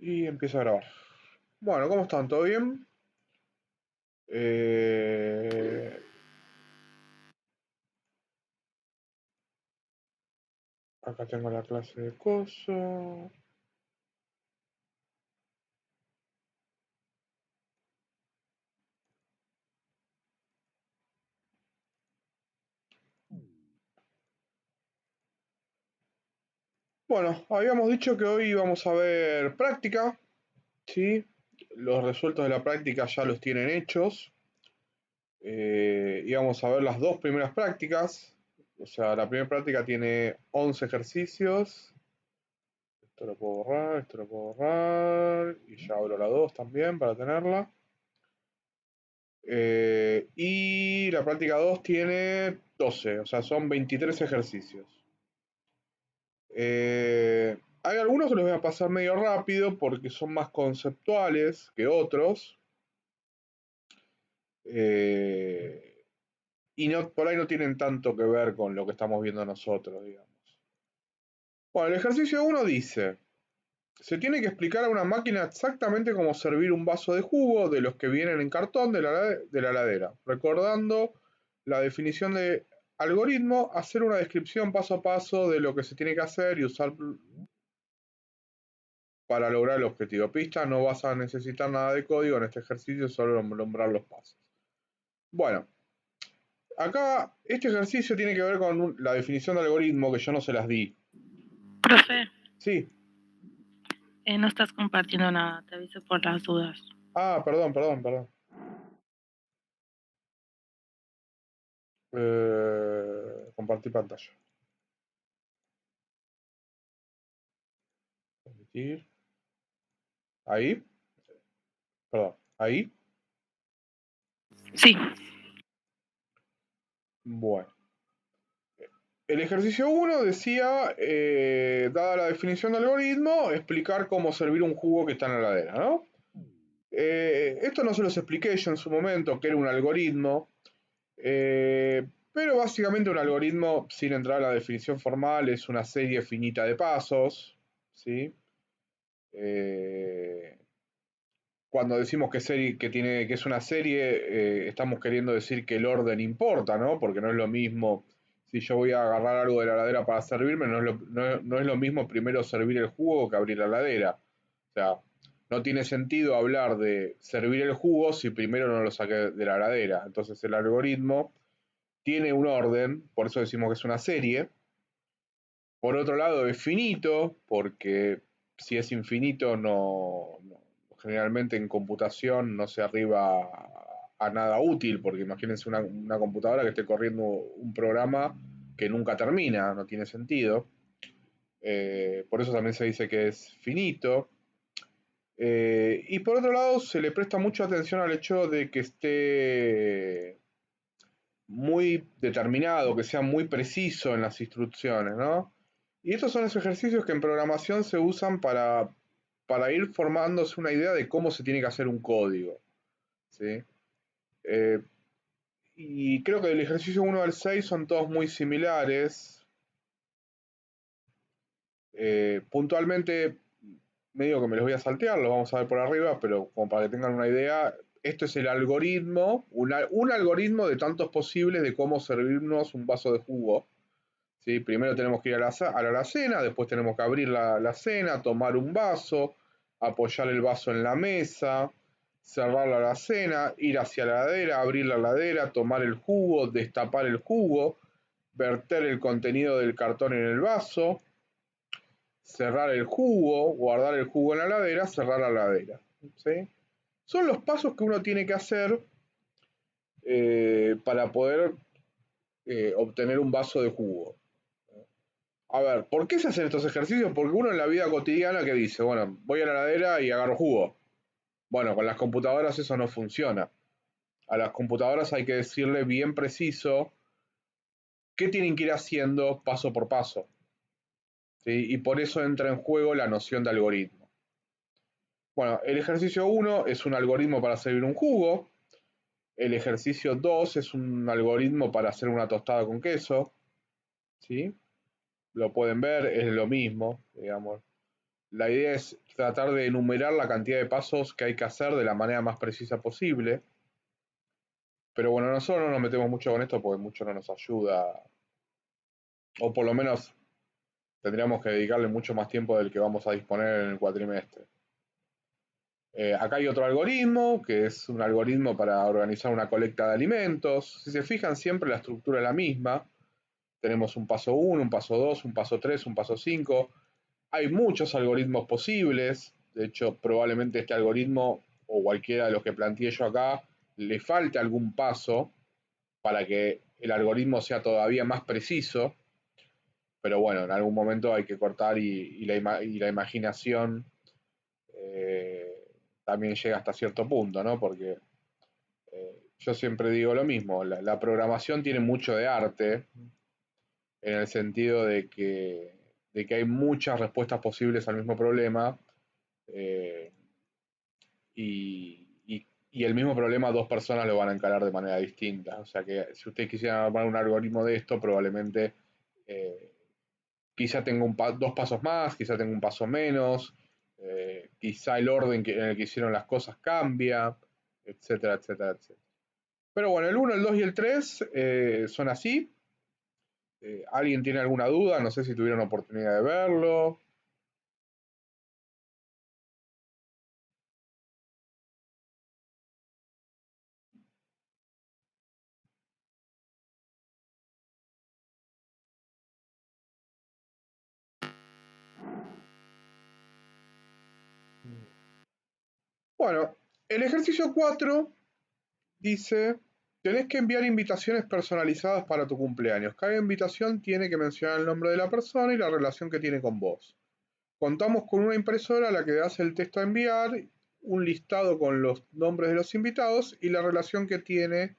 Y empieza a grabar. Bueno, ¿cómo están? ¿Todo bien? Eh, Acá tengo la clase de coso. Bueno, habíamos dicho que hoy íbamos a ver práctica, ¿sí? Los resueltos de la práctica ya los tienen hechos. Íbamos a ver las dos primeras prácticas. O sea, la primera práctica tiene 11 ejercicios. Esto lo puedo borrar, esto lo puedo borrar. Y ya abro la 2 también para tenerla. Y la práctica 2 tiene 12, o sea, son 23 ejercicios. Hay algunos que los voy a pasar medio rápido porque son más conceptuales que otros. eh, y no, por ahí no tienen tanto que ver con lo que estamos viendo nosotros, digamos. Bueno, el ejercicio 1 dice, se tiene que explicar a una máquina exactamente cómo servir un vaso de jugo de los que vienen en cartón de la heladera, recordando la definición de algoritmo, hacer una descripción paso a paso de lo que se tiene que hacer y usar para lograr el objetivo. Pista, no vas a necesitar nada de código en este ejercicio, solo nombrar los pasos. Bueno, acá este ejercicio tiene que ver con la definición de algoritmo que yo no se las di. Profe, Sí. no estás compartiendo nada, te aviso por las dudas. Ah, perdón. Compartir pantalla. Permitir. Ahí. Perdón. Ahí. Sí, Bueno. El ejercicio 1 decía, dada la definición de algoritmo, explicar cómo servir un jugo que está en la heladera, ¿no? Esto no se los expliqué yo en su momento, que era un algoritmo, pero básicamente un algoritmo, sin entrar a la definición formal, es una serie finita de pasos, ¿sí? Eh, Cuando decimos que es una serie, estamos queriendo decir que el orden importa, ¿no? Porque no es lo mismo, si yo voy a agarrar algo de la heladera para servirme, no es lo mismo primero servir el jugo que abrir la heladera. O sea, no tiene sentido hablar de servir el jugo si primero no lo saqué de la heladera. Entonces el algoritmo tiene un orden, por eso decimos que es una serie. Por otro lado, es finito, porque si es infinito, generalmente en computación no se arriba a nada útil, porque imagínense una computadora que esté corriendo un programa que nunca termina, no tiene sentido. Por eso también se dice que es finito. Y por otro lado, se le presta mucha atención al hecho de que esté muy determinado, que sea muy preciso en las instrucciones, ¿no? Y estos son los ejercicios que en programación se usan para ir formándose una idea de cómo se tiene que hacer un código, ¿sí? Eh, y creo que del ejercicio 1 al 6 son todos muy similares. Puntualmente, medio que me los voy a saltear, los vamos a ver por arriba, pero como para que tengan una idea, esto es el algoritmo, un algoritmo de tantos posibles de cómo servirnos un vaso de jugo. ¿Sí? Primero tenemos que ir a la alacena, después tenemos que abrir la alacena, tomar un vaso, apoyar el vaso en la mesa, cerrar la alacena, ir hacia la heladera, abrir la heladera, tomar el jugo, destapar el jugo, verter el contenido del cartón en el vaso, cerrar el jugo, guardar el jugo en la heladera, cerrar la heladera. ¿Sí? Son los pasos que uno tiene que hacer para poder obtener un vaso de jugo. A ver, ¿por qué se hacen estos ejercicios? Porque uno en la vida cotidiana que dice, bueno, voy a la heladera y agarro jugo. Bueno, con las computadoras eso no funciona. A las computadoras hay que decirle bien preciso qué tienen que ir haciendo paso por paso. ¿Sí? Y por eso entra en juego la noción de algoritmo. Bueno, el ejercicio 1 es un algoritmo para servir un jugo. El ejercicio 2 es un algoritmo para hacer una tostada con queso. ¿Sí? Lo pueden ver, es lo mismo, digamos. la idea es tratar de enumerar la cantidad de pasos que hay que hacer de la manera más precisa posible. Pero bueno, nosotros no nos metemos mucho con esto porque mucho no nos ayuda, o por lo menos tendríamos que dedicarle mucho más tiempo del que vamos a disponer en el cuatrimestre. Acá hay otro algoritmo, que es un algoritmo para organizar una colecta de alimentos. Si se fijan, siempre la estructura es la misma. Tenemos un paso 1, un paso 2, un paso 3, un paso 5. Hay muchos algoritmos posibles. De hecho, probablemente este algoritmo, o cualquiera de los que planteé yo acá, le falte algún paso para que el algoritmo sea todavía más preciso. Pero bueno, en algún momento hay que cortar y la imaginación también llega hasta cierto punto, ¿no? Porque yo siempre digo lo mismo, la programación tiene mucho de arte, en el sentido de que hay muchas respuestas posibles al mismo problema, eh, y el mismo problema dos personas lo van a encarar de manera distinta. O sea que si ustedes quisieran armar un algoritmo de esto, probablemente eh, quizá tenga dos pasos más, quizá tenga un paso menos, quizá el orden en el que hicieron las cosas cambia, etcétera, etcétera, etcétera. Pero bueno, el uno, el 2 y el 3 son así. ¿Alguien tiene alguna duda? No sé si tuvieron oportunidad de verlo. Bueno, el ejercicio 4 dice, tenés que enviar invitaciones personalizadas para tu cumpleaños. Cada invitación tiene que mencionar el nombre de la persona y la relación que tiene con vos. Contamos con una impresora a la que das el texto a enviar, un listado con los nombres de los invitados y la relación que tiene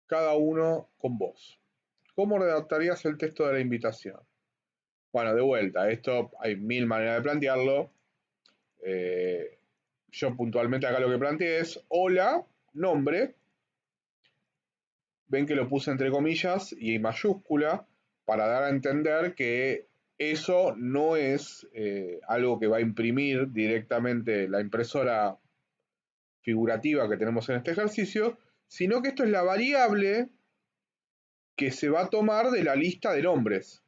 cada uno con vos. ¿Cómo redactarías el texto de la invitación? Bueno, de vuelta, esto hay mil maneras de plantearlo. Yo puntualmente acá lo que planteé es, hola, nombre. Ven que lo puse entre comillas y en mayúscula para dar a entender que eso no es algo que va a imprimir directamente la impresora figurativa que tenemos en este ejercicio, sino que esto es la variable que se va a tomar de la lista de nombres.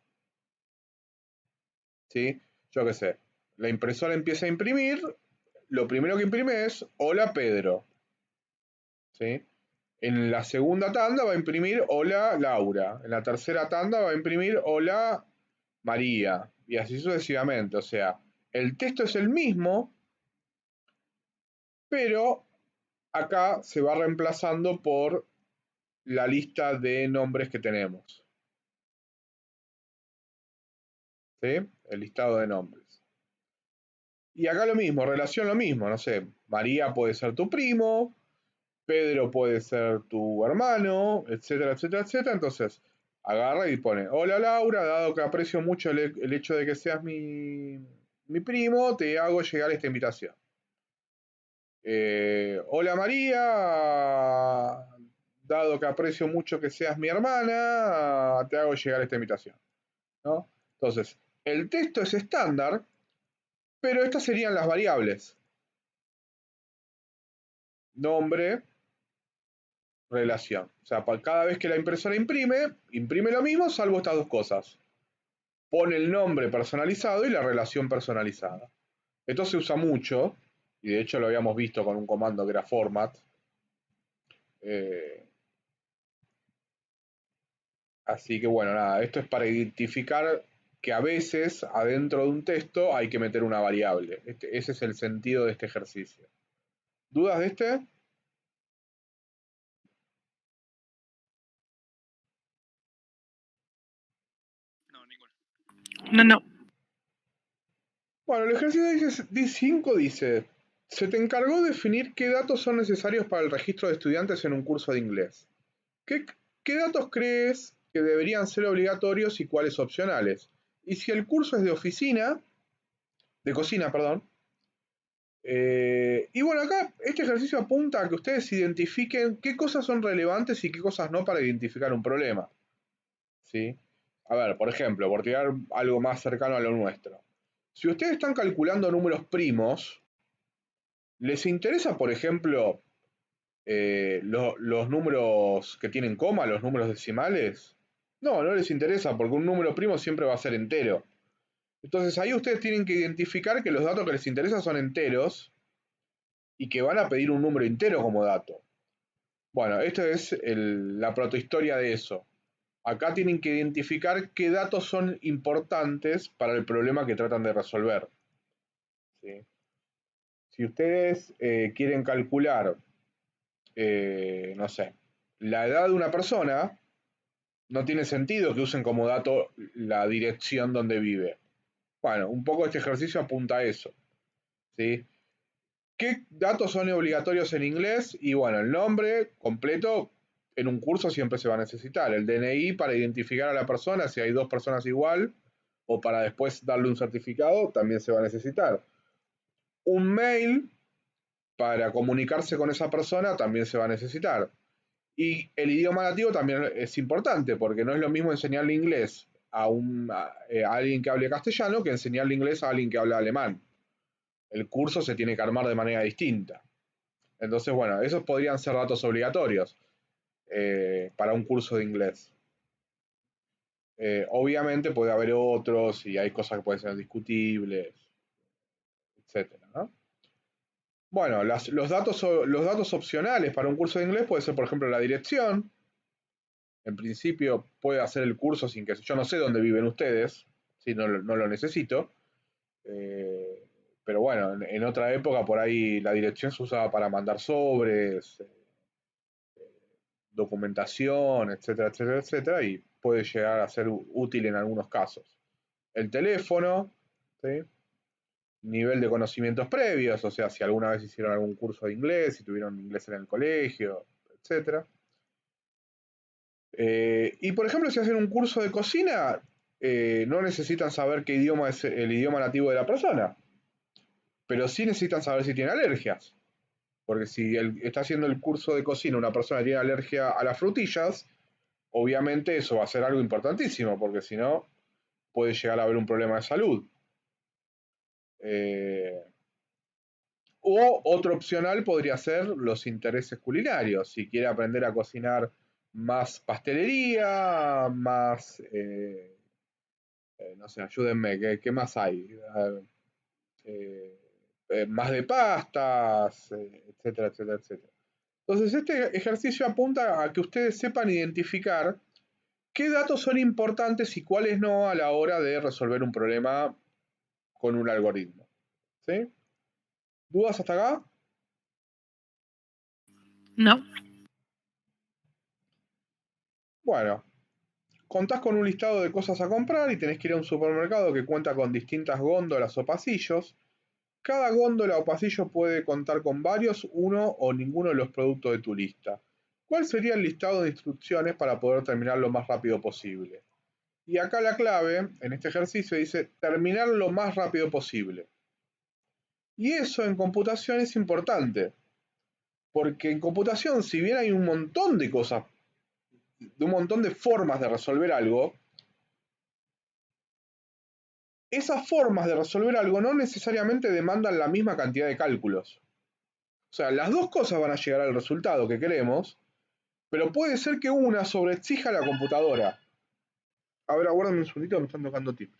¿Sí? Yo qué sé, la impresora empieza a imprimir, lo primero que imprime es hola Pedro. ¿Sí? En la segunda tanda va a imprimir hola Laura. En la tercera tanda va a imprimir hola María. Y así sucesivamente. O sea, el texto es el mismo, pero acá se va reemplazando por la lista de nombres que tenemos. ¿Sí? El listado de nombres. Y acá lo mismo, relación lo mismo. No sé, María puede ser tu primo, Pedro puede ser tu hermano, etcétera, etcétera, etcétera. Entonces, agarra y pone, hola Laura, dado que aprecio mucho el hecho de que seas mi primo, te hago llegar esta invitación. Hola María, dado que aprecio mucho que seas mi hermana, te hago llegar esta invitación. ¿No? Entonces, el texto es estándar, pero estas serían las variables. Nombre, relación. O sea, cada vez que la impresora imprime lo mismo, salvo estas dos cosas. Pone el nombre personalizado y la relación personalizada. Esto se usa mucho, y de hecho lo habíamos visto con un comando que era format. Eh, Así que bueno, nada, esto es para identificar que a veces adentro de un texto hay que meter una variable. Ese es el sentido de este ejercicio. ¿Dudas de este? No, ninguna. No. Bueno, el ejercicio 5 dice, se te encargó definir qué datos son necesarios para el registro de estudiantes en un curso de inglés. ¿Qué, qué datos crees que deberían ser obligatorios y cuáles opcionales? Y si el curso es de cocina, perdón. Y bueno, acá este ejercicio apunta a que ustedes identifiquen qué cosas son relevantes y qué cosas no para identificar un problema. ¿Sí? A ver, por ejemplo, por tirar algo más cercano a lo nuestro. Si ustedes están calculando números primos, ¿les interesa, por ejemplo, los números que tienen coma, los números decimales? No, no les interesa porque un número primo siempre va a ser entero. Entonces ahí ustedes tienen que identificar que los datos que les interesan son enteros y que van a pedir un número entero como dato. Bueno, esto es la protohistoria de eso. Acá tienen que identificar qué datos son importantes para el problema que tratan de resolver. ¿Sí? Si ustedes quieren calcular, no sé, la edad de una persona, no tiene sentido que usen como dato la dirección donde vive. Bueno, un poco este ejercicio apunta a eso. ¿Sí? ¿Qué datos son obligatorios en inglés? Y bueno, el nombre completo en un curso siempre se va a necesitar. El DNI para identificar a la persona, si hay dos personas igual, o para después darle un certificado, también se va a necesitar. Un mail para comunicarse con esa persona también se va a necesitar. Y el idioma nativo también es importante, porque no es lo mismo enseñarle inglés a alguien que hable castellano que enseñarle inglés a alguien que habla alemán. El curso se tiene que armar de manera distinta. Entonces, bueno, esos podrían ser datos obligatorios para un curso de inglés. Obviamente puede haber otros y hay cosas que pueden ser discutibles, etcétera, ¿no? Bueno, los datos opcionales para un curso de inglés puede ser, por ejemplo, la dirección. En principio puede hacer el curso sin que yo no sé dónde viven ustedes, si no, no lo necesito. Eh, pero bueno, en otra época por ahí la dirección se usaba para mandar sobres, documentación, etcétera, etcétera, etcétera, y puede llegar a ser útil en algunos casos. El teléfono, ¿sí? Nivel de conocimientos previos, o sea, si alguna vez hicieron algún curso de inglés, si tuvieron inglés en el colegio, etcétera. Y por ejemplo, si hacen un curso de cocina, no necesitan saber qué idioma es el idioma nativo de la persona, pero sí necesitan saber si tiene alergias. Porque si está haciendo el curso de cocina una persona que tiene alergia a las frutillas, obviamente eso va a ser algo importantísimo, porque si no, puede llegar a haber un problema de salud. O otro opcional podría ser los intereses culinarios. Si quiere aprender a cocinar más pastelería, más, no sé, ayúdenme, ¿qué más hay? Eh, más de pastas, etcétera, etcétera, etcétera. Entonces, este ejercicio apunta a que ustedes sepan identificar qué datos son importantes y cuáles no a la hora de resolver un problema con un algoritmo. ¿Sí? ¿Dudas hasta acá? No. Bueno, contás con un listado de cosas a comprar y tenés que ir a un supermercado que cuenta con distintas góndolas o pasillos. Cada góndola o pasillo puede contar con varios, uno o ninguno de los productos de tu lista. ¿Cuál sería el listado de instrucciones para poder terminar lo más rápido posible? Y acá la clave, en este ejercicio, dice terminar lo más rápido posible. Y eso en computación es importante, porque en computación, si bien hay un montón de cosas, de un montón de formas de resolver algo, esas formas de resolver algo no necesariamente demandan la misma cantidad de cálculos. O sea, las dos cosas van a llegar al resultado que queremos, pero puede ser que una sobreexija a la computadora. A ver, aguárdame un segundito, me están tocando timbre.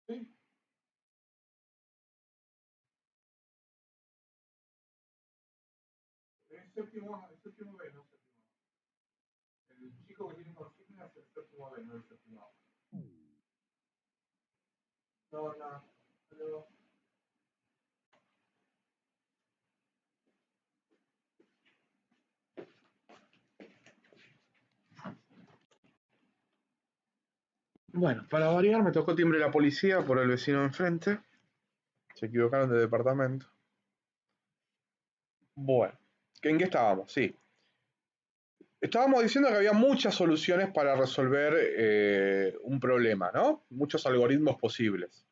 ¿Sí? Es séptimo B, no séptimo A. El chico que tiene consigna es el séptimo B, no el séptimo A. No, no. Pero... Bueno, para variar me tocó timbre la policía por el vecino de enfrente. Se equivocaron de departamento. Bueno, ¿en qué estábamos? Sí. Estábamos diciendo que había muchas soluciones para resolver un problema, ¿no? Muchos algoritmos posibles.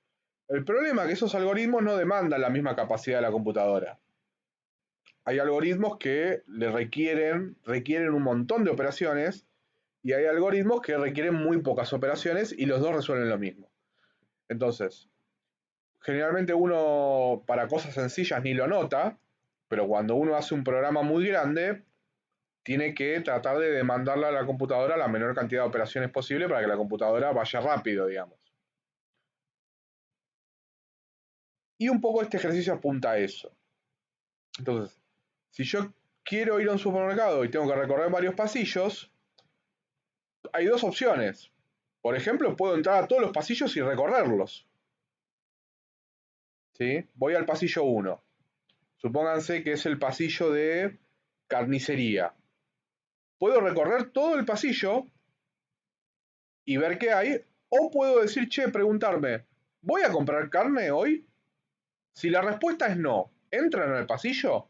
El problema es que esos algoritmos no demandan la misma capacidad de la computadora. hay algoritmos que requieren un montón de operaciones y hay algoritmos que requieren muy pocas operaciones y los dos resuelven lo mismo. Entonces, generalmente uno para cosas sencillas ni lo nota, pero cuando uno hace un programa muy grande, tiene que tratar de demandarle a la computadora la menor cantidad de operaciones posible para que la computadora vaya rápido, digamos. Y un poco este ejercicio apunta a eso. Entonces, si yo quiero ir a un supermercado y tengo que recorrer varios pasillos, hay dos opciones. Por ejemplo, puedo entrar a todos los pasillos y recorrerlos. ¿Sí? Voy al pasillo 1. Supónganse que es el pasillo de carnicería. Puedo recorrer todo el pasillo y ver qué hay, o puedo decir, che, preguntarme, ¿voy a comprar carne hoy? Si la respuesta es no, ¿entran en el pasillo?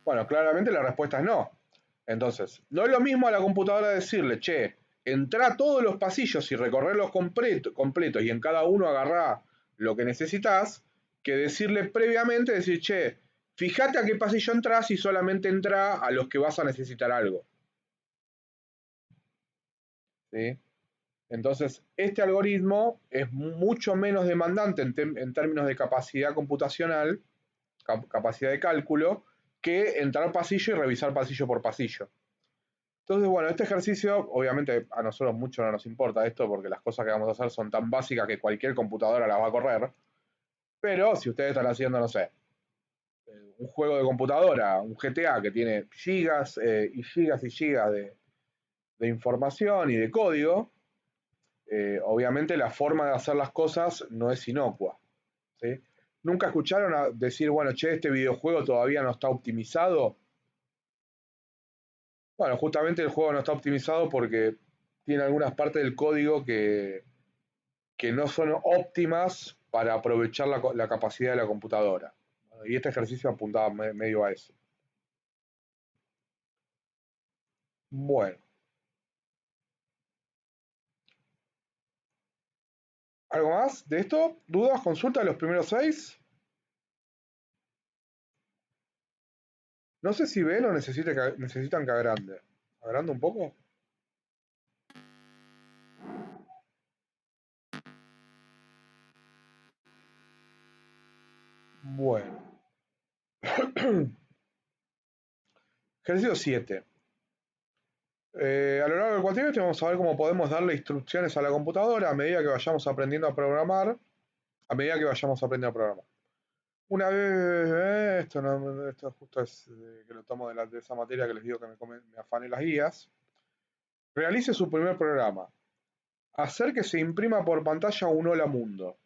Bueno, claramente la respuesta es no. Entonces, no es lo mismo a la computadora decirle, che, entra a todos los pasillos y recorrerlos completos y en cada uno agarrá lo que necesitas, que decirle previamente, decir, che, fíjate a qué pasillo entras y solamente entra a los que vas a necesitar algo. ¿Sí? Entonces, este algoritmo es mucho menos demandante en términos de capacidad computacional, capacidad de cálculo, que entrar pasillo y revisar pasillo por pasillo. Entonces, bueno, este ejercicio, obviamente a nosotros mucho no nos importa esto porque las cosas que vamos a hacer son tan básicas que cualquier computadora las va a correr. Pero si ustedes están haciendo, no sé, un juego de computadora, un GTA que tiene gigas y gigas y gigas de información y de código, obviamente la forma de hacer las cosas no es inocua. ¿Sí? ¿Nunca escucharon a decir, bueno, che, este videojuego todavía no está optimizado? Bueno, justamente el juego no está optimizado porque tiene algunas partes del código que no son óptimas para aprovechar la capacidad de la computadora. Y este ejercicio apuntaba medio a eso. Bueno, ¿algo más de esto? ¿Dudas? ¿Consultas de los primeros 6? No sé si ven o necesitan que agrande. ¿Agrande un poco? Bueno. Ejercicio 7. A lo largo del cuatrimestre vamos a ver cómo podemos darle instrucciones a la computadora a medida que vayamos aprendiendo a programar. A medida que vayamos aprendiendo a programar. Una vez, esto justo es que lo tomo de esa materia que les digo que me afané las guías. Realice su primer programa. Hacer que se imprima por pantalla un hola mundo.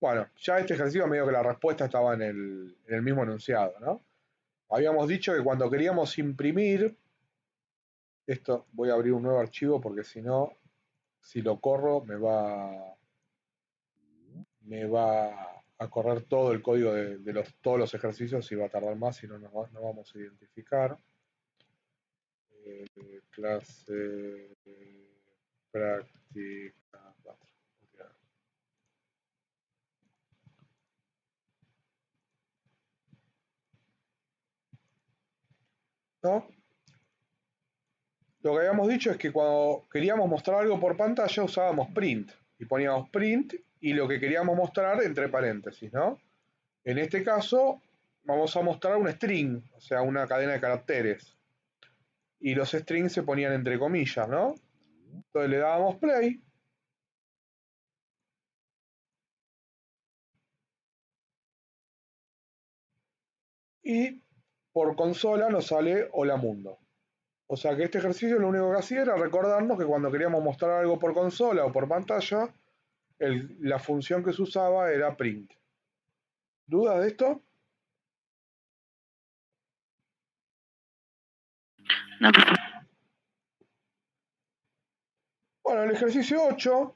Bueno, ya este ejercicio medio que la respuesta estaba en el mismo enunciado, ¿no? Habíamos dicho que cuando queríamos imprimir, esto voy a abrir un nuevo archivo porque si no, si lo corro me va a correr todo el código de todos los ejercicios y va a tardar más y no vamos a identificar. Clase práctica 4. ¿No? Lo que habíamos dicho es que cuando queríamos mostrar algo por pantalla usábamos print y poníamos print y lo que queríamos mostrar entre paréntesis, ¿no? En este caso vamos a mostrar un string, o sea, una cadena de caracteres. Y los strings se ponían entre comillas, ¿no? Entonces le dábamos play. Y por consola nos sale hola mundo. O sea que este ejercicio lo único que hacía era recordarnos que cuando queríamos mostrar algo por consola o por pantalla, la función que se usaba era print. ¿Dudas de esto? No, profesor. Bueno, el ejercicio 8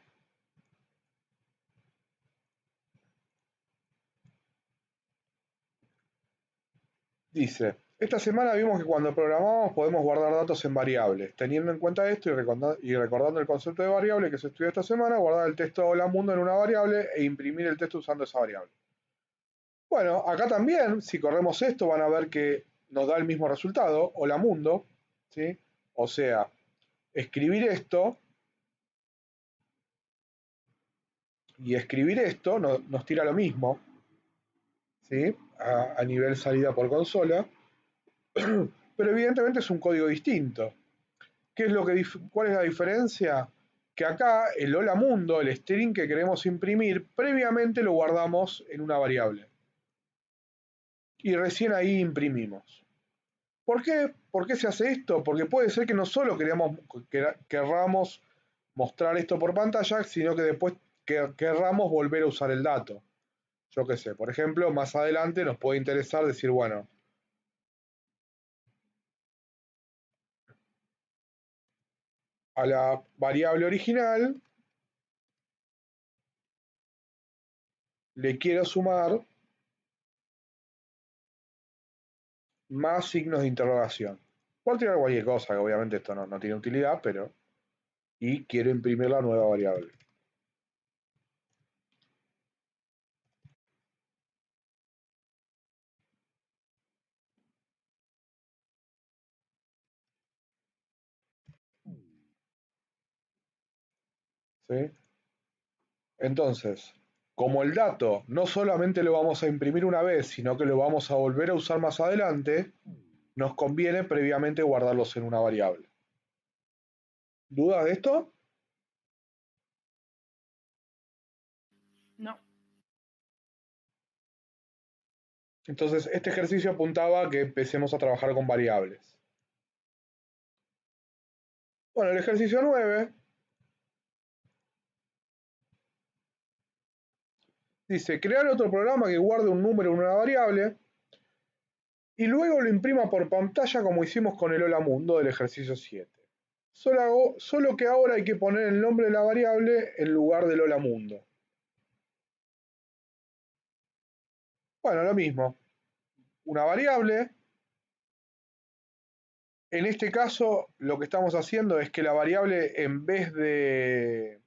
Dice, esta semana vimos que cuando programamos podemos guardar datos en variables. Teniendo en cuenta esto y recordando el concepto de variable que se estudió esta semana, guardar el texto hola mundo en una variable e imprimir el texto usando esa variable. Bueno, acá también, si corremos esto, van a ver que nos da el mismo resultado, hola mundo, ¿sí? O sea, escribir esto y escribir esto nos tira lo mismo, ¿sí? A nivel salida por consola, pero evidentemente es un código distinto. ¿Cuál es la diferencia? Que acá el hola mundo, el string que queremos imprimir, previamente lo guardamos en una variable. Y recién ahí imprimimos. ¿Por qué? ¿Por qué se hace esto? Porque puede ser que no solo querramos mostrar esto por pantalla, sino que después querramos volver a usar el dato. Yo qué sé, por ejemplo, más adelante nos puede interesar decir, bueno, a la variable original le quiero sumar más signos de interrogación. Puedo tirar cualquier cosa, que obviamente esto no tiene utilidad, pero... Y quiero imprimir la nueva variable. ¿Sí? Entonces, como el dato no solamente lo vamos a imprimir una vez, sino que lo vamos a volver a usar más adelante, nos conviene previamente guardarlos en una variable. ¿Dudas de esto? No. Entonces, este ejercicio apuntaba a que empecemos a trabajar con variables. Bueno, el ejercicio 9 dice, crear otro programa que guarde un número en una variable y luego lo imprima por pantalla como hicimos con el hola mundo del ejercicio 7. Solo que ahora hay que poner el nombre de la variable en lugar del hola mundo. Bueno, lo mismo. Una variable. En este caso, lo que estamos haciendo es que la variable, en vez de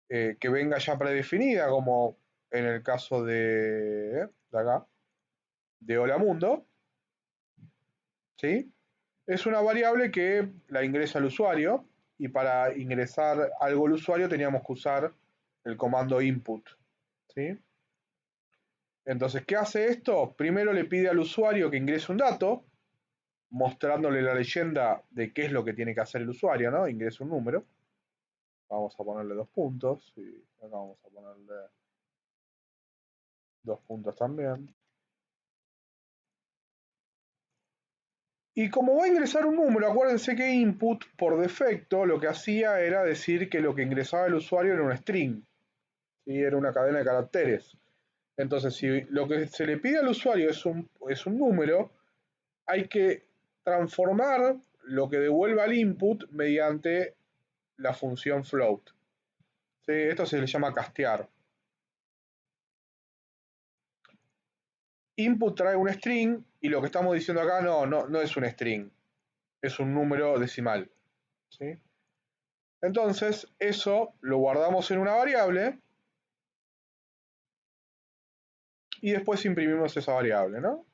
que venga ya predefinida, como en el caso de acá, de hola mundo, ¿sí? Es una variable que la ingresa el usuario y para ingresar algo al usuario teníamos que usar el comando input, ¿sí? Entonces, ¿qué hace esto? Primero le pide al usuario que ingrese un dato, mostrándole la leyenda de qué es lo que tiene que hacer el usuario, ¿no? Ingresa un número. Vamos a ponerle 2 puntos y acá vamos a ponerle 2 puntos también. Y como va a ingresar un número, acuérdense que input por defecto lo que hacía era decir que lo que ingresaba el usuario era un string, ¿sí? Era una cadena de caracteres. Entonces, si lo que se le pide al usuario es un número, hay que transformar lo que devuelva al input mediante la función float. ¿Sí? Esto se le llama castear. Input trae un string y lo que estamos diciendo acá no es un string, es un número decimal. ¿Sí? Entonces, eso lo guardamos en una variable y después imprimimos esa variable, ¿no?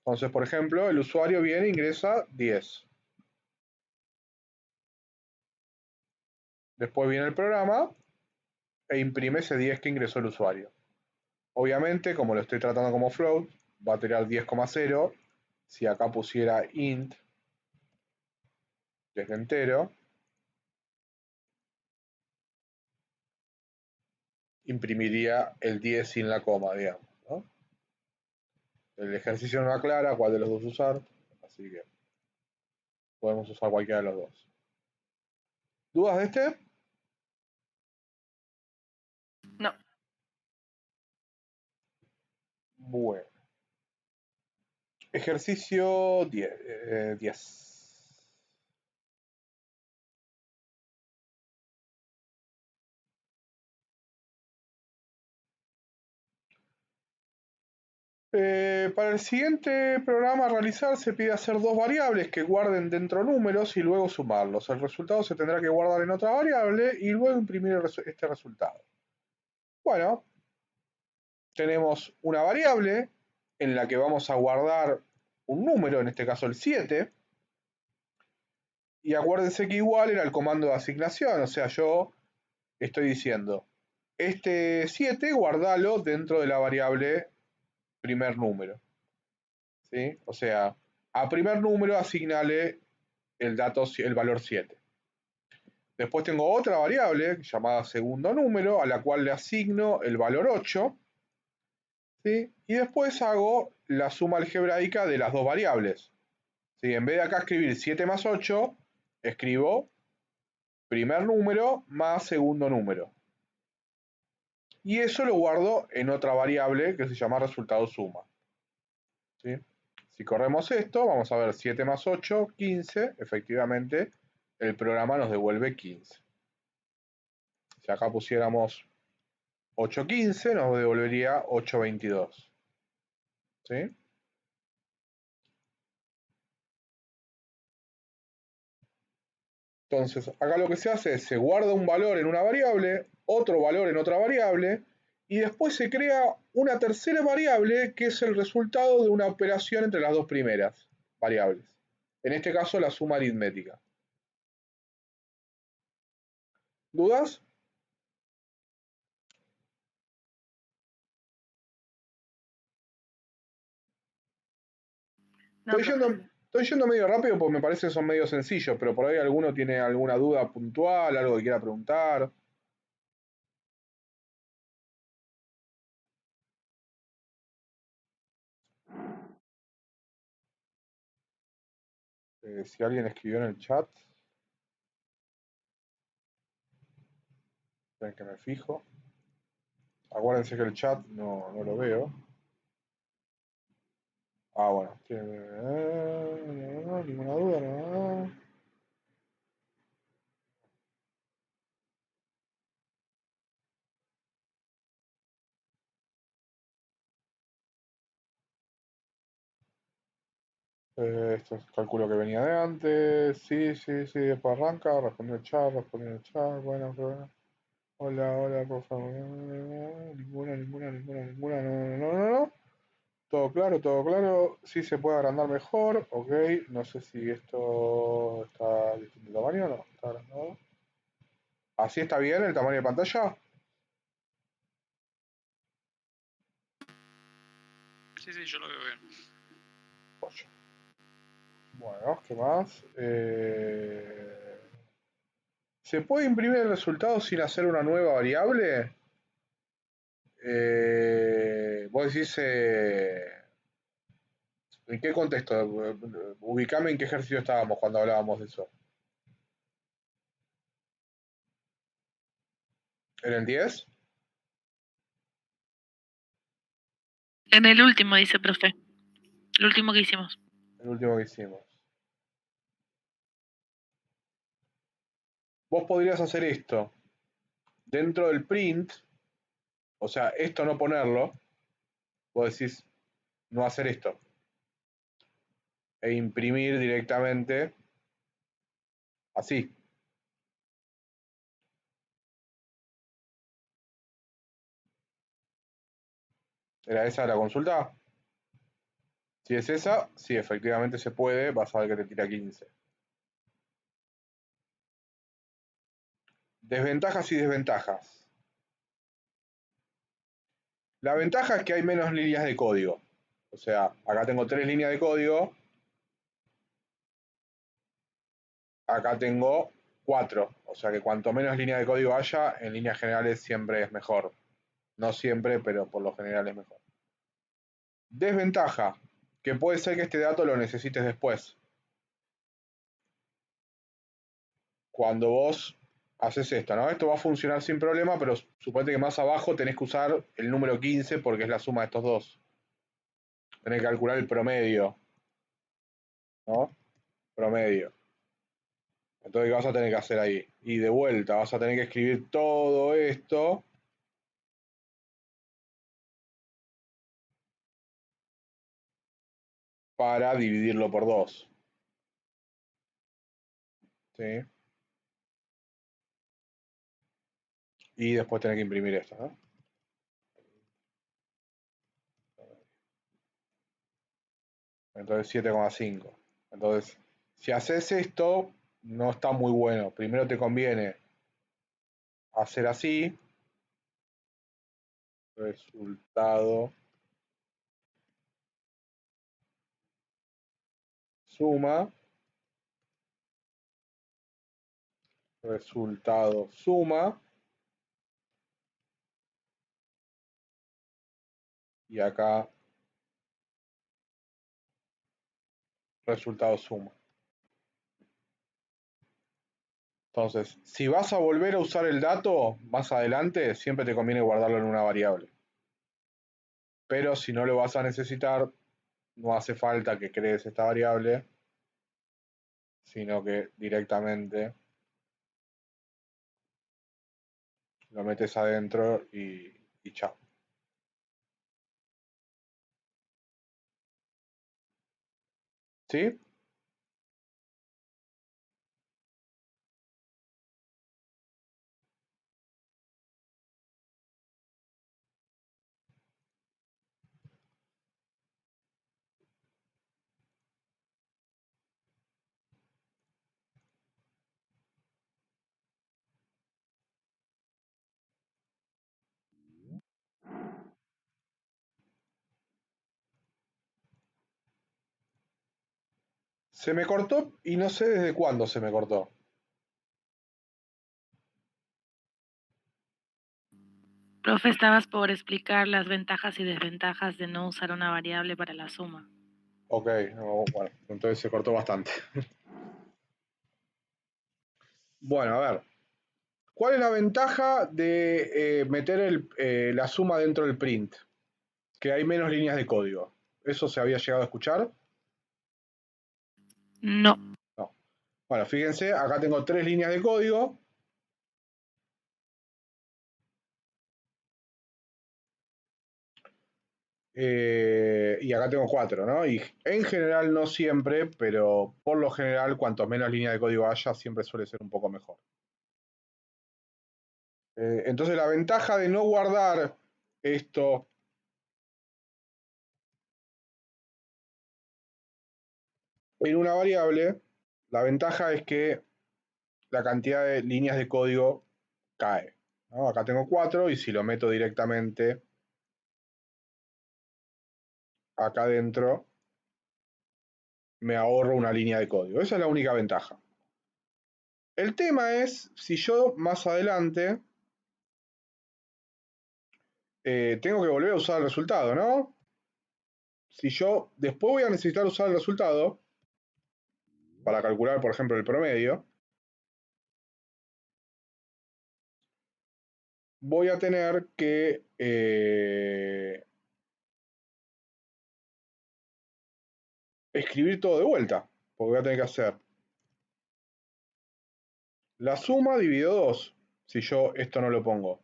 Entonces, por ejemplo, el usuario viene e ingresa 10. Después viene el programa e imprime ese 10 que ingresó el usuario. Obviamente, como lo estoy tratando como float, va a tirar 10,0. Si acá pusiera int desde entero, imprimiría el 10 sin la coma, digamos, ¿no? El ejercicio no aclara cuál de los dos usar, así que podemos usar cualquiera de los dos. ¿Dudas de este? No. Bueno. Ejercicio 10. Para el siguiente programa a realizar se pide hacer dos variables que guarden dentro números y luego sumarlos. El resultado se tendrá que guardar en otra variable y luego imprimir este resultado. Bueno, tenemos una variable en la que vamos a guardar un número, en este caso el 7, y acuérdense que igual era el comando de asignación, o sea, yo estoy diciendo, este 7 guardalo dentro de la variable primer número, ¿sí? O sea, a primer número asignale el valor 7. Después tengo otra variable llamada segundo número, a la cual le asigno el valor 8, ¿sí? Y después hago la suma algebraica de las dos variables. ¿Sí? En vez de acá escribir 7 más 8, escribo primer número más segundo número. Y eso lo guardo en otra variable que se llama resultado suma. ¿Sí? Si corremos esto, vamos a ver 7 más 8, 15. Efectivamente, el programa nos devuelve 15. Si acá pusiéramos 8.15, nos devolvería 8.22. ¿Sí? Entonces, acá lo que se hace es se guarda un valor en una variable, otro valor en otra variable, y después se crea una tercera variable que es el resultado de una operación entre las dos primeras variables. En este caso, la suma aritmética. ¿Dudas? No, Estoy yendo medio rápido porque me parece que son medio sencillos, pero por ahí alguno tiene alguna duda puntual, algo que quiera preguntar. Si alguien escribió en el chat, ven que me fijo. Acuérdense que el chat no lo veo. Ah, bueno. Ninguna duda, no. Esto es cálculo que venía de antes. Sí, después arranca. Respondió el chat, Bueno, bueno. Hola, por favor. Ninguna, no. Todo claro. Sí se puede agrandar mejor. Ok, no sé si esto está de distinto tamaño o no. Está agrandado. ¿Así está bien el tamaño de pantalla? Sí, yo lo veo bien. Pollo. Bueno, ¿qué más? ¿Se puede imprimir el resultado sin hacer una nueva variable? Vos decís, ¿en qué contexto? Ubicame en qué ejercicio estábamos cuando hablábamos de eso. ¿En el 10? en el último, dice profe. El último que hicimos. El último que hicimos. Vos podrías hacer esto. Dentro del print, o sea, esto no ponerlo, vos decís no hacer esto. E imprimir directamente así. ¿Era esa la consulta? Si es esa, sí, efectivamente se puede, vas a ver que te tira 15. Desventajas y desventajas. La ventaja es que hay menos líneas de código. O sea, acá tengo 3 líneas de código. Acá tengo 4. O sea que cuanto menos líneas de código haya, en líneas generales siempre es mejor. No siempre, pero por lo general es mejor. Desventaja, que puede ser que este dato lo necesites después. Cuando vos haces esto, ¿no? Esto va a funcionar sin problema, pero suponete que más abajo tenés que usar el número 15 porque es la suma de estos dos. Tenés que calcular el promedio, ¿no? Promedio. Entonces, ¿qué vas a tener que hacer ahí? Y de vuelta, vas a tener que escribir todo esto para dividirlo por 2. ¿Sí? Y después tenés que imprimir esto, ¿no? Entonces 7,5. Entonces, si haces esto, no está muy bueno. Primero te conviene hacer así. Resultado suma. Resultado suma. Y acá resultado suma. Entonces, si vas a volver a usar el dato más adelante, siempre te conviene guardarlo en una variable. Pero si no lo vas a necesitar, no hace falta que crees esta variable, sino que directamente lo metes adentro y chao. ¿Sí? Se me cortó y no sé desde cuándo se me cortó. Profe, estabas por explicar las ventajas y desventajas de no usar una variable para la suma. Ok, no, bueno, entonces se cortó bastante. Bueno, a ver. ¿Cuál es la ventaja de meter la suma dentro del print? Que hay menos líneas de código. ¿Eso se había llegado a escuchar? No. No. Bueno, fíjense, acá tengo 3 líneas de código. Y acá tengo 4, ¿no? Y en general no siempre, pero por lo general, cuanto menos líneas de código haya, siempre suele ser un poco mejor. Entonces la ventaja de no guardar esto en una variable, la ventaja es que la cantidad de líneas de código cae, ¿no? Acá tengo 4 y si lo meto directamente acá adentro, me ahorro una línea de código. Esa es la única ventaja. El tema es si yo más adelante tengo que volver a usar el resultado, ¿no? Si yo después voy a necesitar usar el resultado para calcular, por ejemplo, el promedio, voy a tener que escribir todo de vuelta, porque voy a tener que hacer la suma dividido 2, si yo esto no lo pongo.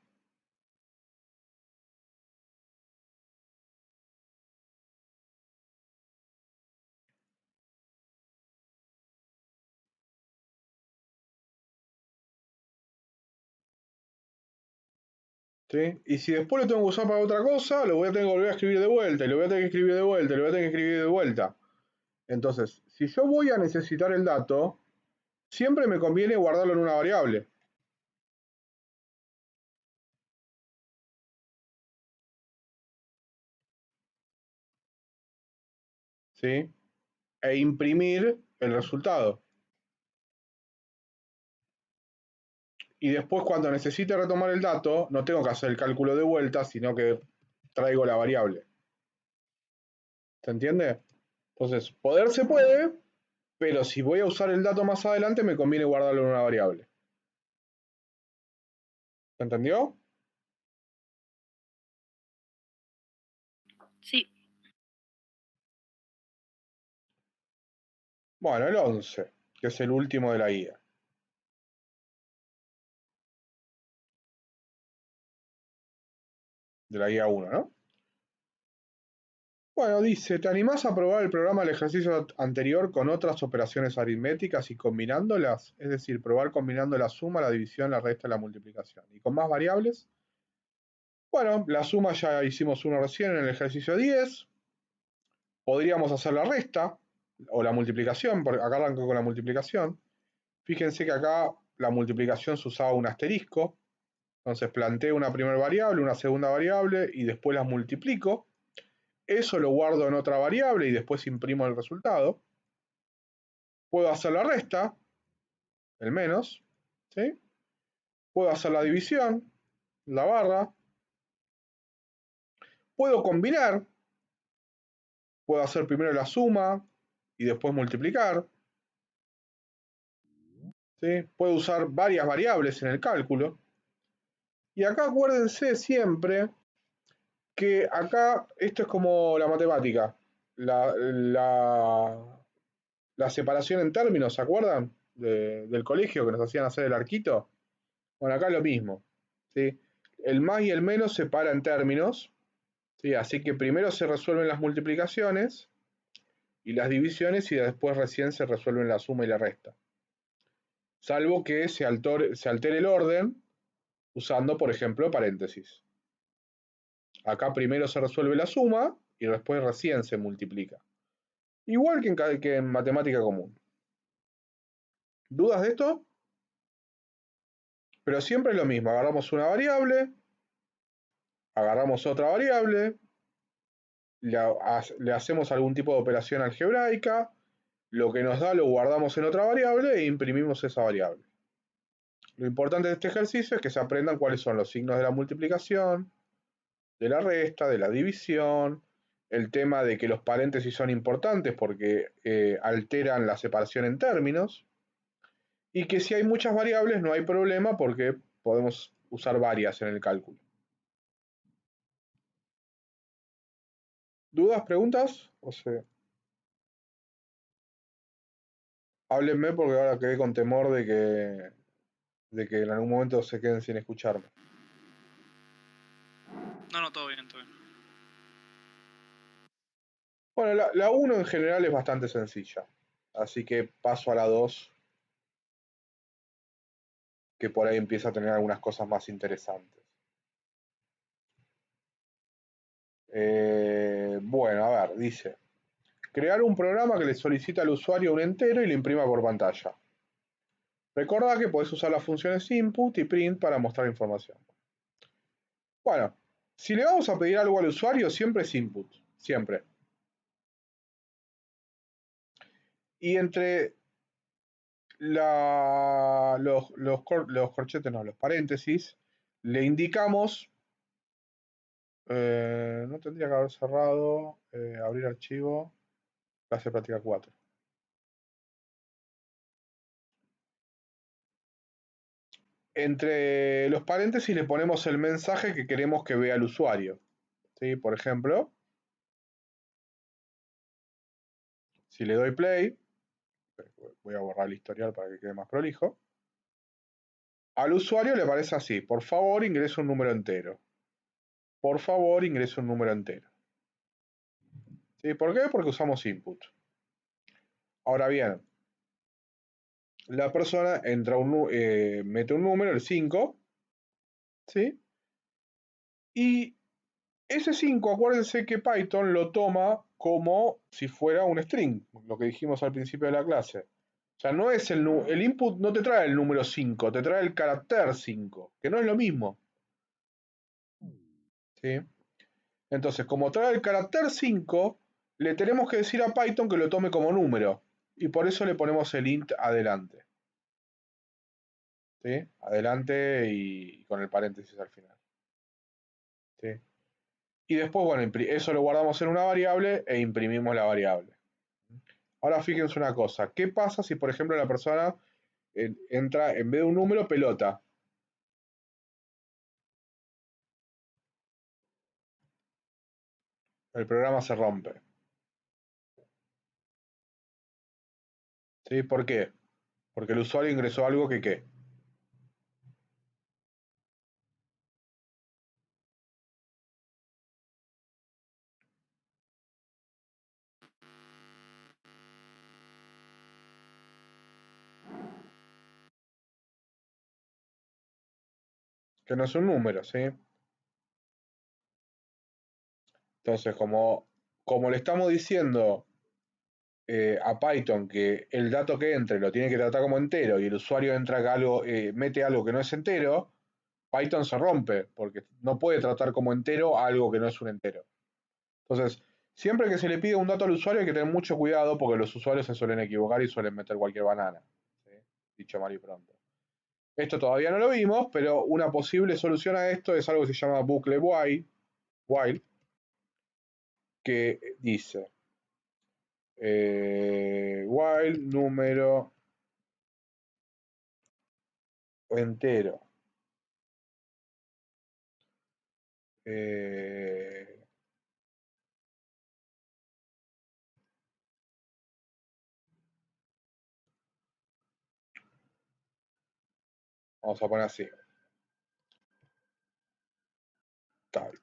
¿Sí? Y si después lo tengo que usar para otra cosa, lo voy a tener que volver a escribir de vuelta, y lo voy a tener que escribir de vuelta, y lo voy a tener que escribir de vuelta. Entonces, si yo voy a necesitar el dato, siempre me conviene guardarlo en una variable. ¿Sí? E imprimir el resultado. Y después cuando necesite retomar el dato, no tengo que hacer el cálculo de vuelta, sino que traigo la variable. ¿Se entiende? Entonces, poder se puede, pero si voy a usar el dato más adelante, me conviene guardarlo en una variable. ¿Se entendió? Sí. Bueno, el 11, que es el último de la guía. De la guía 1, ¿no? Bueno, dice, ¿te animás a probar el programa del ejercicio anterior con otras operaciones aritméticas y combinándolas? Es decir, probar combinando la suma, la división, la resta y la multiplicación. ¿Y con más variables? Bueno, la suma ya hicimos uno recién en el ejercicio 10. Podríamos hacer la resta o la multiplicación, porque acá arranco con la multiplicación. Fíjense que acá la multiplicación se usaba un asterisco. Entonces planteo una primera variable, una segunda variable y después las multiplico. Eso lo guardo en otra variable y después imprimo el resultado. Puedo hacer la resta, el menos, ¿sí? Puedo hacer la división, la barra. Puedo combinar, puedo hacer primero la suma y después multiplicar. ¿Sí? Puedo usar varias variables en el cálculo. Y acá acuérdense siempre que acá esto es como la matemática. La separación en términos, ¿se acuerdan? Del colegio que nos hacían hacer el arquito. Bueno, acá es lo mismo. ¿Sí? El más y el menos se para en términos. ¿Sí? Así que primero se resuelven las multiplicaciones y las divisiones y después recién se resuelven la suma y la resta. Salvo que se altere el orden usando, por ejemplo, paréntesis. Acá primero se resuelve la suma y después recién se multiplica. Igual que en matemática común. ¿Dudas de esto? Pero siempre es lo mismo. Agarramos una variable, agarramos otra variable, le hacemos algún tipo de operación algebraica, lo que nos da lo guardamos en otra variable e imprimimos esa variable. Lo importante de este ejercicio es que se aprendan cuáles son los signos de la multiplicación, de la resta, de la división, el tema de que los paréntesis son importantes porque alteran la separación en términos, y que si hay muchas variables no hay problema porque podemos usar varias en el cálculo. ¿Dudas, preguntas? O sea, háblenme porque ahora quedé con temor de que en algún momento se queden sin escucharme. No, todo bien, todo bien. Bueno, la 1 en general es bastante sencilla, así que paso a la 2, que por ahí empieza a tener algunas cosas más interesantes. Bueno, a ver, dice, crear un programa que le solicita al usuario un entero y lo imprima por pantalla. Recordá que podés usar las funciones input y print para mostrar información. Bueno, si le vamos a pedir algo al usuario, siempre es input, siempre. Y entre los corchetes, no, los paréntesis, le indicamos, no tendría que haber cerrado, abrir archivo, clase práctica 4. Entre los paréntesis le ponemos el mensaje que queremos que vea el usuario. ¿Sí? Por ejemplo, si le doy play, voy a borrar el historial para que quede más prolijo, al usuario le aparece así, por favor ingrese un número entero. Por favor ingrese un número entero. ¿Sí? ¿Por qué? Porque usamos input. Ahora bien, la persona mete un número, el 5, ¿sí? Y ese 5, acuérdense que Python lo toma como si fuera un string, lo que dijimos al principio de la clase. O sea, no es el input no te trae el número 5, te trae el carácter 5, que no es lo mismo. ¿Sí? Entonces, como trae el carácter 5, le tenemos que decir a Python que lo tome como número. Y por eso le ponemos el int adelante. ¿Sí? Adelante y con el paréntesis al final. ¿Sí? Y después, bueno, eso lo guardamos en una variable e imprimimos la variable. Ahora fíjense una cosa. ¿Qué pasa si, por ejemplo, la persona entra, en vez de un número, pelota? El programa se rompe. ¿Sí? ¿Por qué? Porque el usuario ingresó algo que ¿qué? que no es un número, ¿sí? Entonces, como le estamos diciendo a Python que el dato que entre lo tiene que tratar como entero y el usuario entra algo, mete algo que no es entero, Python se rompe, porque no puede tratar como entero algo que no es un entero. Entonces, siempre que se le pide un dato al usuario hay que tener mucho cuidado porque los usuarios se suelen equivocar y suelen meter cualquier banana, ¿sí? Dicho mal y pronto. Esto todavía no lo vimos, pero una posible solución a esto es algo que se llama bucle while que dice while número entero eh, vamos a poner así type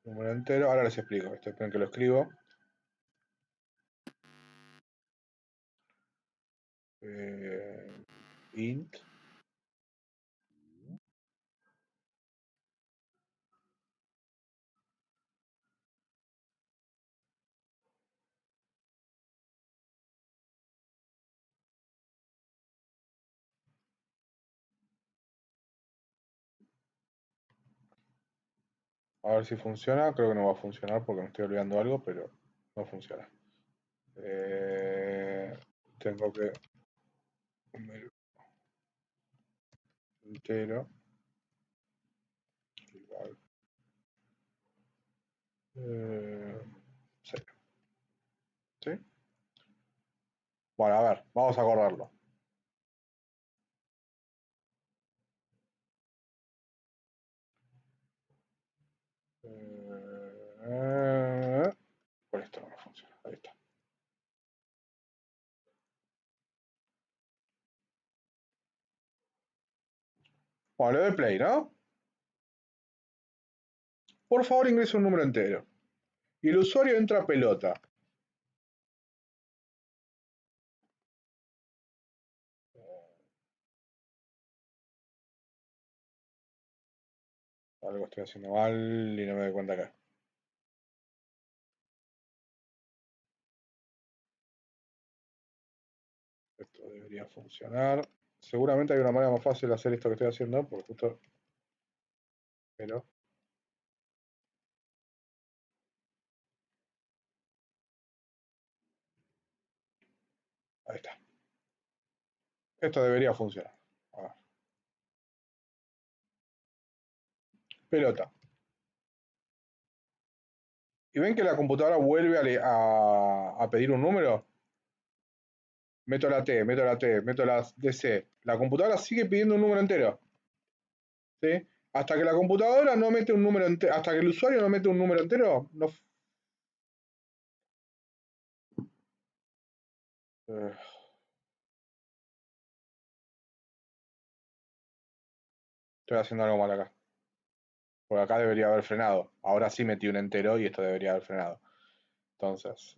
número entero. Ahora les explico esto, esperen que lo escribo. Int a ver si funciona. Creo que no va a funcionar porque me estoy olvidando algo, pero no funciona. Tengo que entero igual 0. ¿Sí? Bueno, a ver, vamos a correrlo. Por esto no me funciona. Ahí está. Bueno, le doy play, ¿no? Por favor, ingrese un número entero. Y el usuario entra a pelota. Algo estoy haciendo mal y no me doy cuenta acá. Esto debería funcionar. Seguramente hay una manera más fácil de hacer esto que estoy haciendo, porque justo... Pero... Ahí está. Esto debería funcionar. A ver. Pelota. ¿Y ven que la computadora vuelve a pedir un número? Meto la T, meto la T, meto la DC. La computadora sigue pidiendo un número entero. ¿Sí? Hasta que la computadora no mete un número entero, hasta que el usuario no mete un número entero, no. Eh, Estoy haciendo algo mal acá. Porque acá debería haber frenado. Ahora sí metí un entero y esto debería haber frenado. Entonces,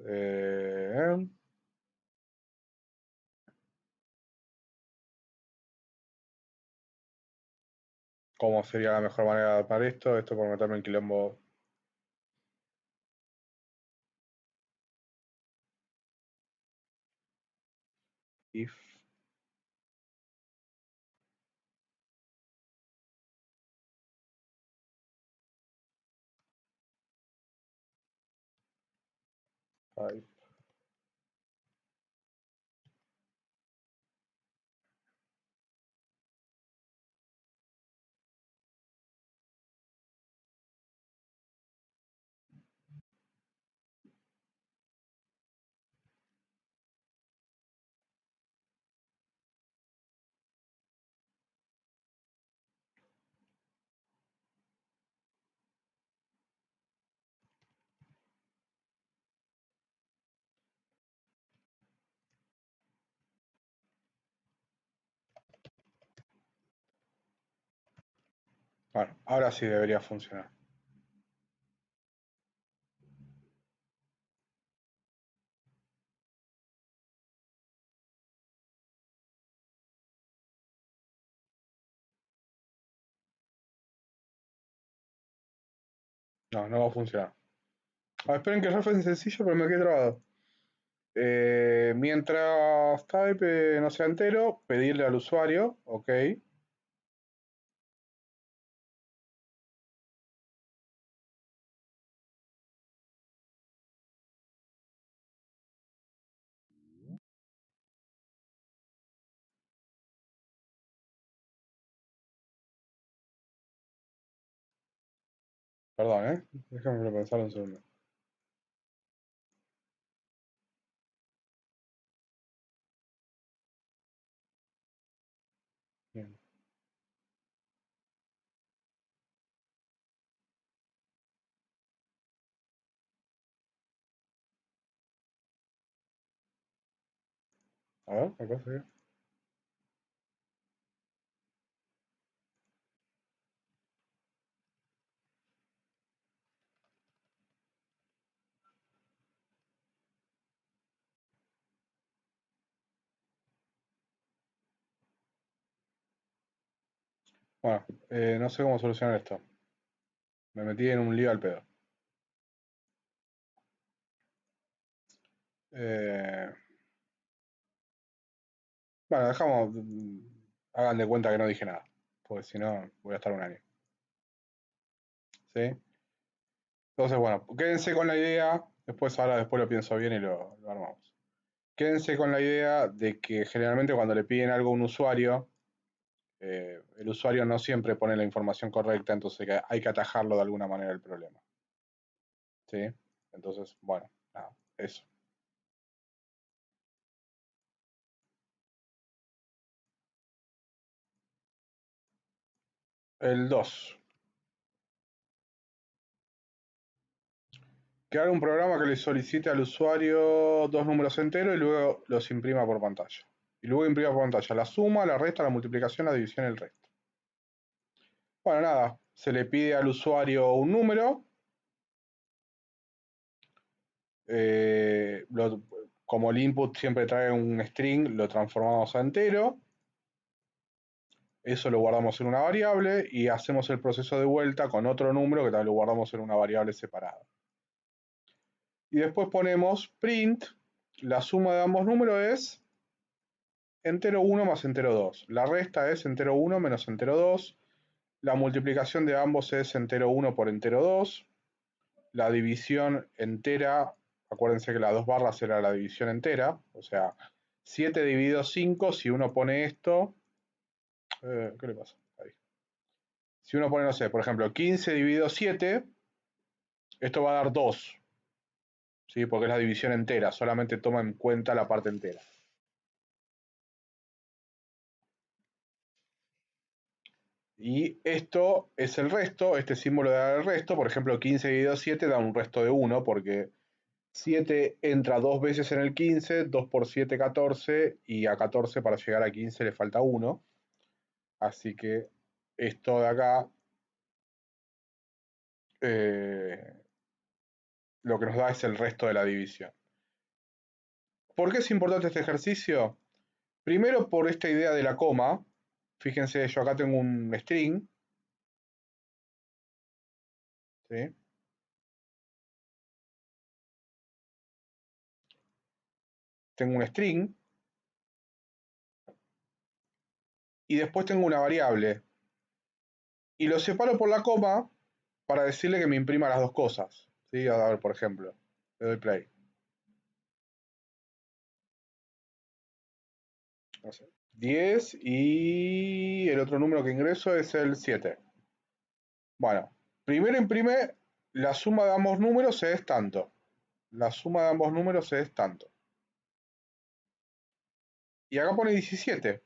¿cómo sería la mejor manera para esto? Esto por meterme en quilombo. If type bueno, ahora sí debería funcionar. No, no va a funcionar. Esperen que el reference es sencillo, pero me quedé trabado. Mientras type no sea entero, pedirle al usuario, ok. Perdón, déjame pensar un segundo. Bien. A ver, acá se ve. Bueno, no sé cómo solucionar esto. Me metí en un lío al pedo. Eh, bueno, dejamos. Hagan de cuenta que no dije nada. Porque si no, voy a estar un año. ¿Sí? Entonces, bueno, quédense con la idea. Después lo pienso bien y lo armamos. Quédense con la idea de que generalmente cuando le piden algo a un usuario, el usuario no siempre pone la información correcta, entonces hay que atajarlo de alguna manera el problema. ¿Sí? Entonces, bueno, nada, eso. El 2. Crear un programa que le solicite al usuario dos números enteros y luego los imprima por pantalla. Y luego imprima por pantalla la suma, la resta, la multiplicación, la división y el resto. Bueno, nada, se le pide al usuario un número. Como el input siempre trae un string, lo transformamos a entero. Eso lo guardamos en una variable y hacemos el proceso de vuelta con otro número que también lo guardamos en una variable separada. Y después ponemos print, la suma de ambos números es entero 1 más entero 2. La resta es entero 1 menos entero 2. La multiplicación de ambos es entero 1 por entero 2. La división entera, acuérdense que las dos barras era la división entera, o sea, 7 dividido 5, si uno pone esto, ¿qué le pasa? Ahí. Si uno pone, no sé, por ejemplo, 15 dividido 7, esto va a dar 2, ¿sí? Porque es la división entera, solamente toma en cuenta la parte entera. Y esto es el resto, este símbolo da el resto, por ejemplo, 15 dividido 7 da un resto de 1, porque 7 entra dos veces en el 15, 2 por 7, 14, y a 14 para llegar a 15 le falta 1. Así que esto de acá, lo que nos da es el resto de la división. ¿Por qué es importante este ejercicio? Primero por esta idea de la coma. Fíjense, yo acá tengo un string, ¿sí? Tengo un string y después tengo una variable. Y lo separo por la coma para decirle que me imprima las dos cosas. ¿Sí? A ver, por ejemplo, le doy play. No sé, 10 y el otro número que ingreso es el 7. Bueno, primero imprime la suma de ambos números es tanto. La suma de ambos números es tanto. Y acá pone 17,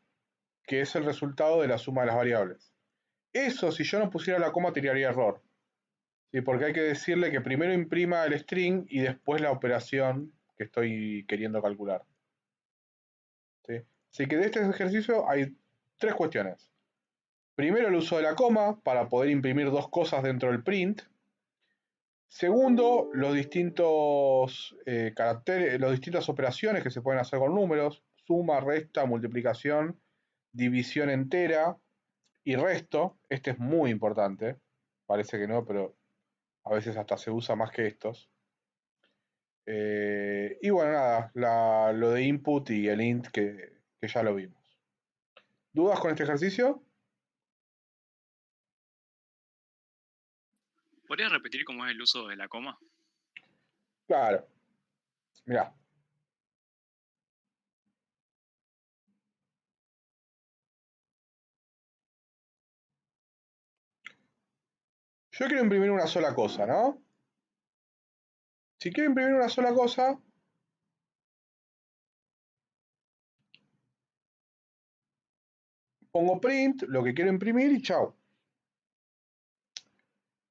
que es el resultado de la suma de las variables. Eso, si yo no pusiera la coma, tiraría error. ¿Sí? Porque hay que decirle que primero imprima el string y después la operación que estoy queriendo calcular. ¿Sí? Así que de este ejercicio hay tres cuestiones. Primero, el uso de la coma para poder imprimir dos cosas dentro del print. Segundo, los distintos caracteres, las distintas operaciones que se pueden hacer con números, suma, resta, multiplicación, división entera y resto. Este es muy importante, parece que no, pero A veces hasta se usa más que estos. Y bueno, nada, lo de input y el int que ya lo vimos. ¿Dudas con este ejercicio? ¿Podrías repetir cómo es el uso de la coma? Claro. Mirá. Yo quiero imprimir una sola cosa, ¿no? Si quiero imprimir una sola cosa, pongo print, lo que quiero imprimir y chao.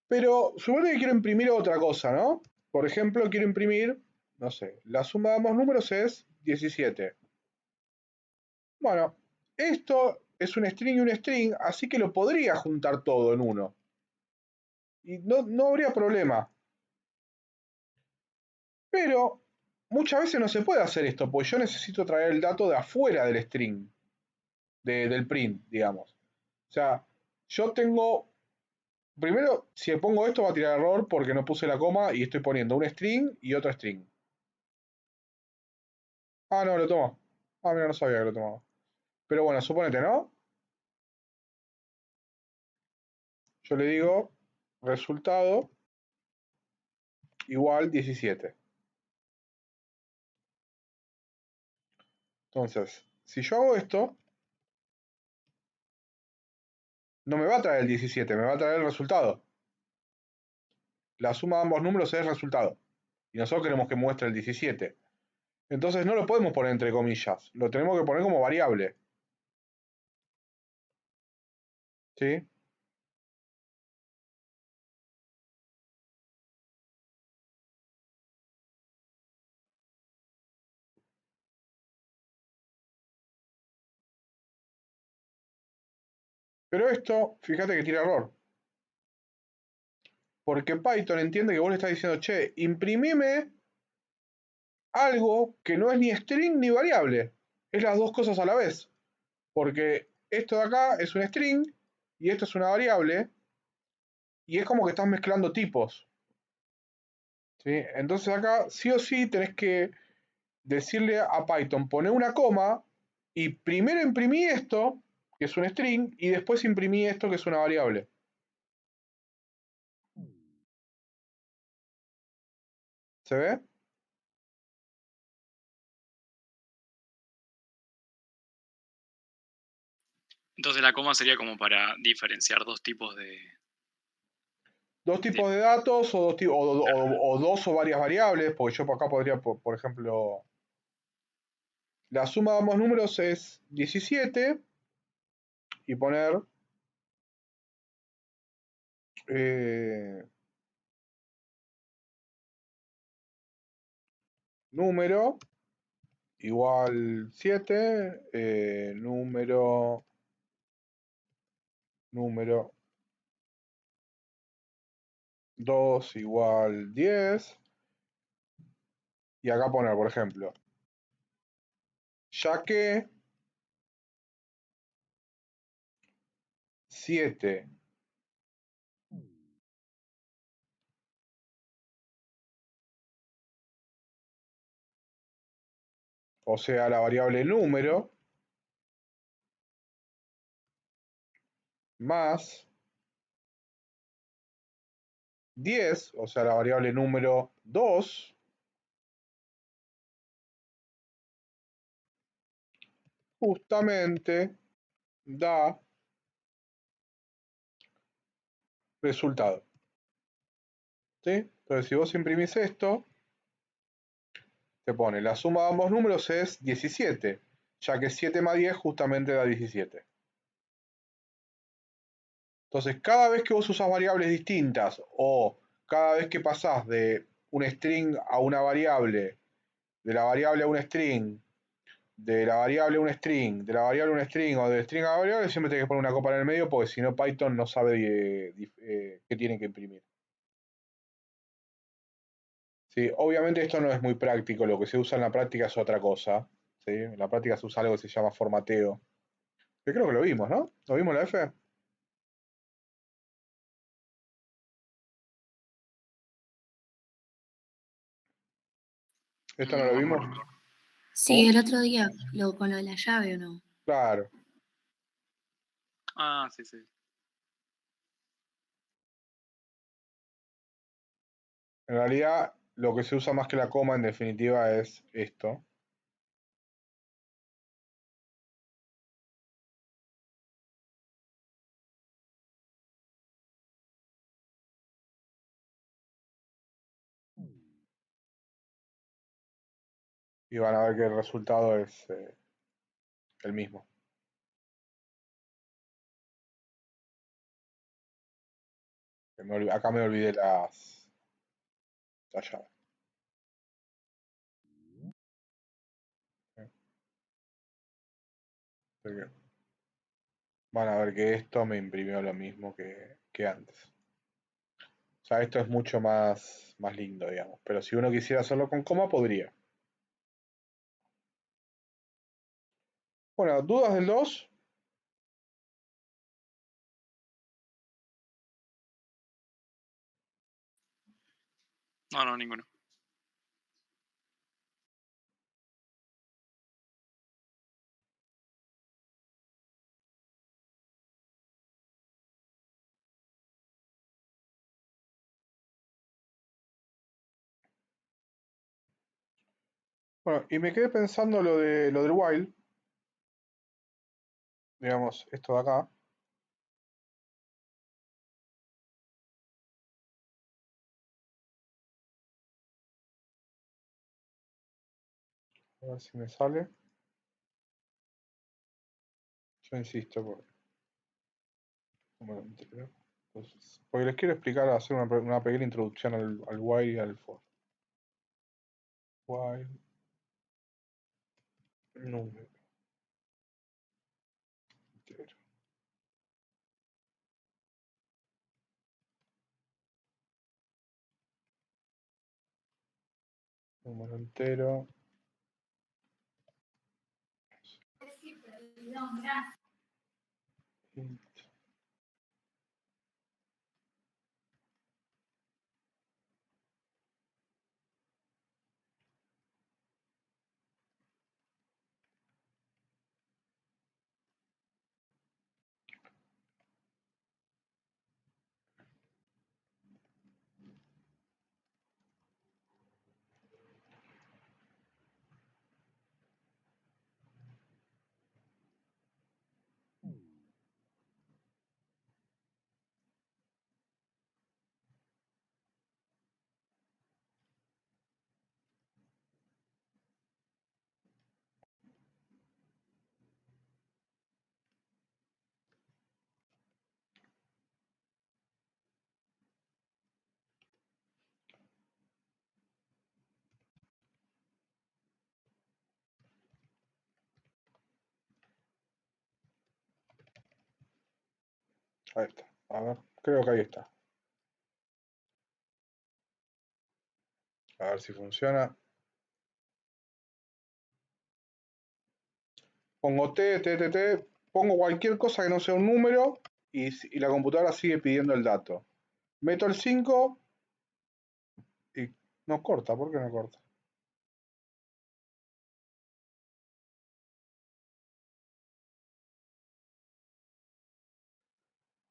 Pero supongo que quiero imprimir otra cosa, ¿no? Por ejemplo, quiero imprimir, no sé, la suma de ambos números es 17. Bueno, esto es un string y un string, así que lo podría juntar todo en uno. Y no habría problema. Pero muchas veces no se puede hacer esto, porque yo necesito traer el dato de afuera del string, del print, digamos. O sea, yo tengo. Primero, si pongo esto va a tirar error porque no puse la coma y estoy poniendo un string y otro string. Ah, no, lo tomo. Ah, mira, no sabía que lo tomaba. Pero bueno, suponete, ¿no? Yo le digo resultado igual 17. Entonces, si yo hago esto, no me va a traer el 17, me va a traer el resultado. La suma de ambos números es el resultado. Y nosotros queremos que muestre el 17. Entonces no lo podemos poner entre comillas, lo tenemos que poner como variable. ¿Sí? Pero esto, fíjate que tira error. Porque Python entiende que vos le estás diciendo, che, imprimime algo que no es ni string ni variable. Es las dos cosas a la vez. Porque esto de acá es un string y esto es una variable. Y es como que estás mezclando tipos. ¿Sí? Entonces acá sí o sí tenés que decirle a Python, poner una coma y primero imprimí esto, que es un string, y después imprimí esto, que es una variable. ¿Se ve? Entonces la coma sería como para diferenciar dos tipos de... Dos tipos de datos o dos o varias variables, porque yo acá podría, por ejemplo, la suma de ambos números es 17 y poner eh, número igual 7, número 2 igual 10. Y acá poner, por ejemplo, ya que 7, o sea, la variable número, más 10, o sea, la variable número 2, justamente da resultado. ¿Sí? Entonces, si vos imprimís esto, te pone la suma de ambos números es 17, ya que 7 más 10 justamente da 17. Entonces, cada vez que vos usás variables distintas o cada vez que pasás de un string a una variable, de la variable a un string, de la variable a un string, de la variable a un string o del string a la variable, siempre tenés que poner una copa en el medio porque si no Python no sabe qué tiene que imprimir. Sí, obviamente esto no es muy práctico, lo que se usa en la práctica es otra cosa. ¿Sí? En la práctica se usa algo que se llama formateo. Que creo que lo vimos, ¿no? ¿Lo vimos en la F? ¿Esto no lo vimos? Sí, ¿Cómo? el otro día, con lo de la llave, ¿o no? Claro. Ah, sí, sí. En realidad, lo que se usa más que la coma, en definitiva, es esto. Y van a ver que el resultado es el mismo. Acá me olvidé la llave. Así que van a ver que esto me imprimió lo mismo que antes. O sea, esto es mucho más lindo, digamos. Pero si uno quisiera hacerlo con coma, podría. Bueno, ¿dudas del 2? No, no, ninguno. Bueno, y me quedé pensando lo del while. Digamos, esto de acá. A ver si me sale. Yo insisto, porque les quiero explicar, hacer una pequeña introducción al while y al for. While número entero. Número entero. Int. Ahí está. A ver, creo que ahí está. A ver si funciona. Pongo T, T, T, T. Pongo cualquier cosa que no sea un número y la computadora sigue pidiendo el dato. Meto el 5 y no corta. ¿Por qué no corta?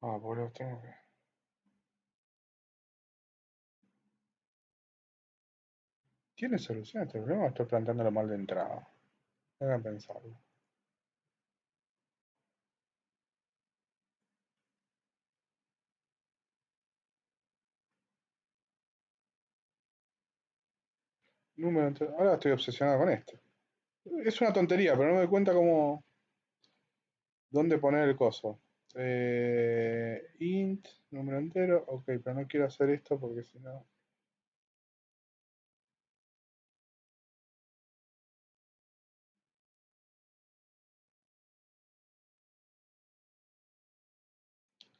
Ah, porque los tengo que... ¿Tiene solución este problema o estoy planteándolo mal de entrada? Déjame pensarlo. Número entero. Ahora estoy obsesionado con esto. Es una tontería, pero no me doy cuenta cómo... ¿Dónde poner el coso? Int, número entero. Ok, pero no quiero hacer esto porque si no...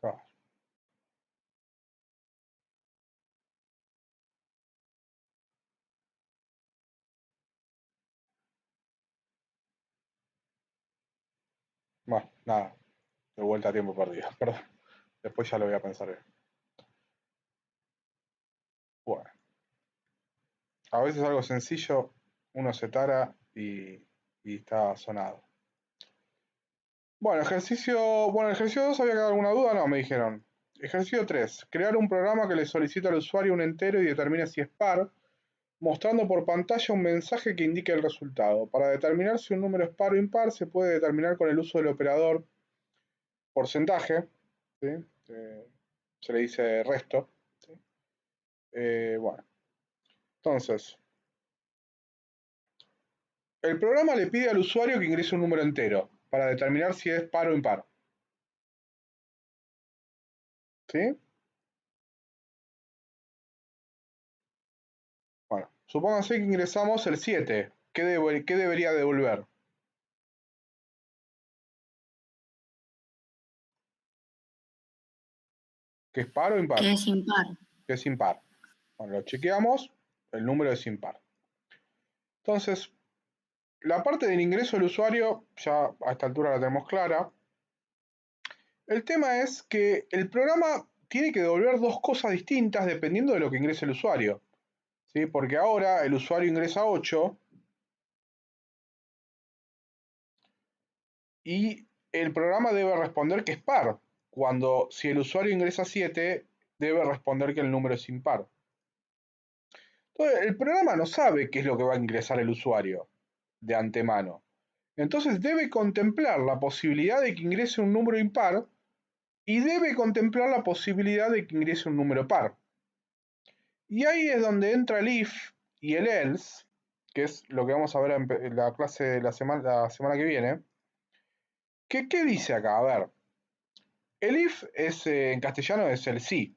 Ah, bueno, nada. De vuelta a tiempo perdido, perdón. Después ya lo voy a pensar bien. Bueno. A veces algo sencillo uno se tara y está sonado. Bueno, el ejercicio 2 había quedado alguna duda, no, me dijeron. Ejercicio 3, crear un programa que le solicita al usuario un entero y determine si es par, mostrando por pantalla un mensaje que indique el resultado. Para determinar si un número es par o impar, se puede determinar con el uso del operador porcentaje, ¿sí? Se le dice resto, ¿sí? Bueno, entonces, el programa le pide al usuario que ingrese un número entero para determinar si es par o impar. ¿Sí? Bueno, supónganse que ingresamos el 7. ¿Qué debería devolver? ¿Que es par o impar? Que es impar. Que es impar. Bueno, lo chequeamos, el número es impar. Entonces, la parte del ingreso del usuario, ya a esta altura la tenemos clara. El tema es que el programa tiene que devolver dos cosas distintas dependiendo de lo que ingrese el usuario. ¿Sí? Porque ahora el usuario ingresa 8 y el programa debe responder que es par, cuando si el usuario ingresa 7, debe responder que el número es impar. Entonces, el programa no sabe qué es lo que va a ingresar el usuario de antemano. Entonces debe contemplar la posibilidad de que ingrese un número impar y debe contemplar la posibilidad de que ingrese un número par. Y ahí es donde entra el if y el else, que es lo que vamos a ver en la clase de la semana que viene. ¿Qué dice acá? A ver, el if en castellano es el sí.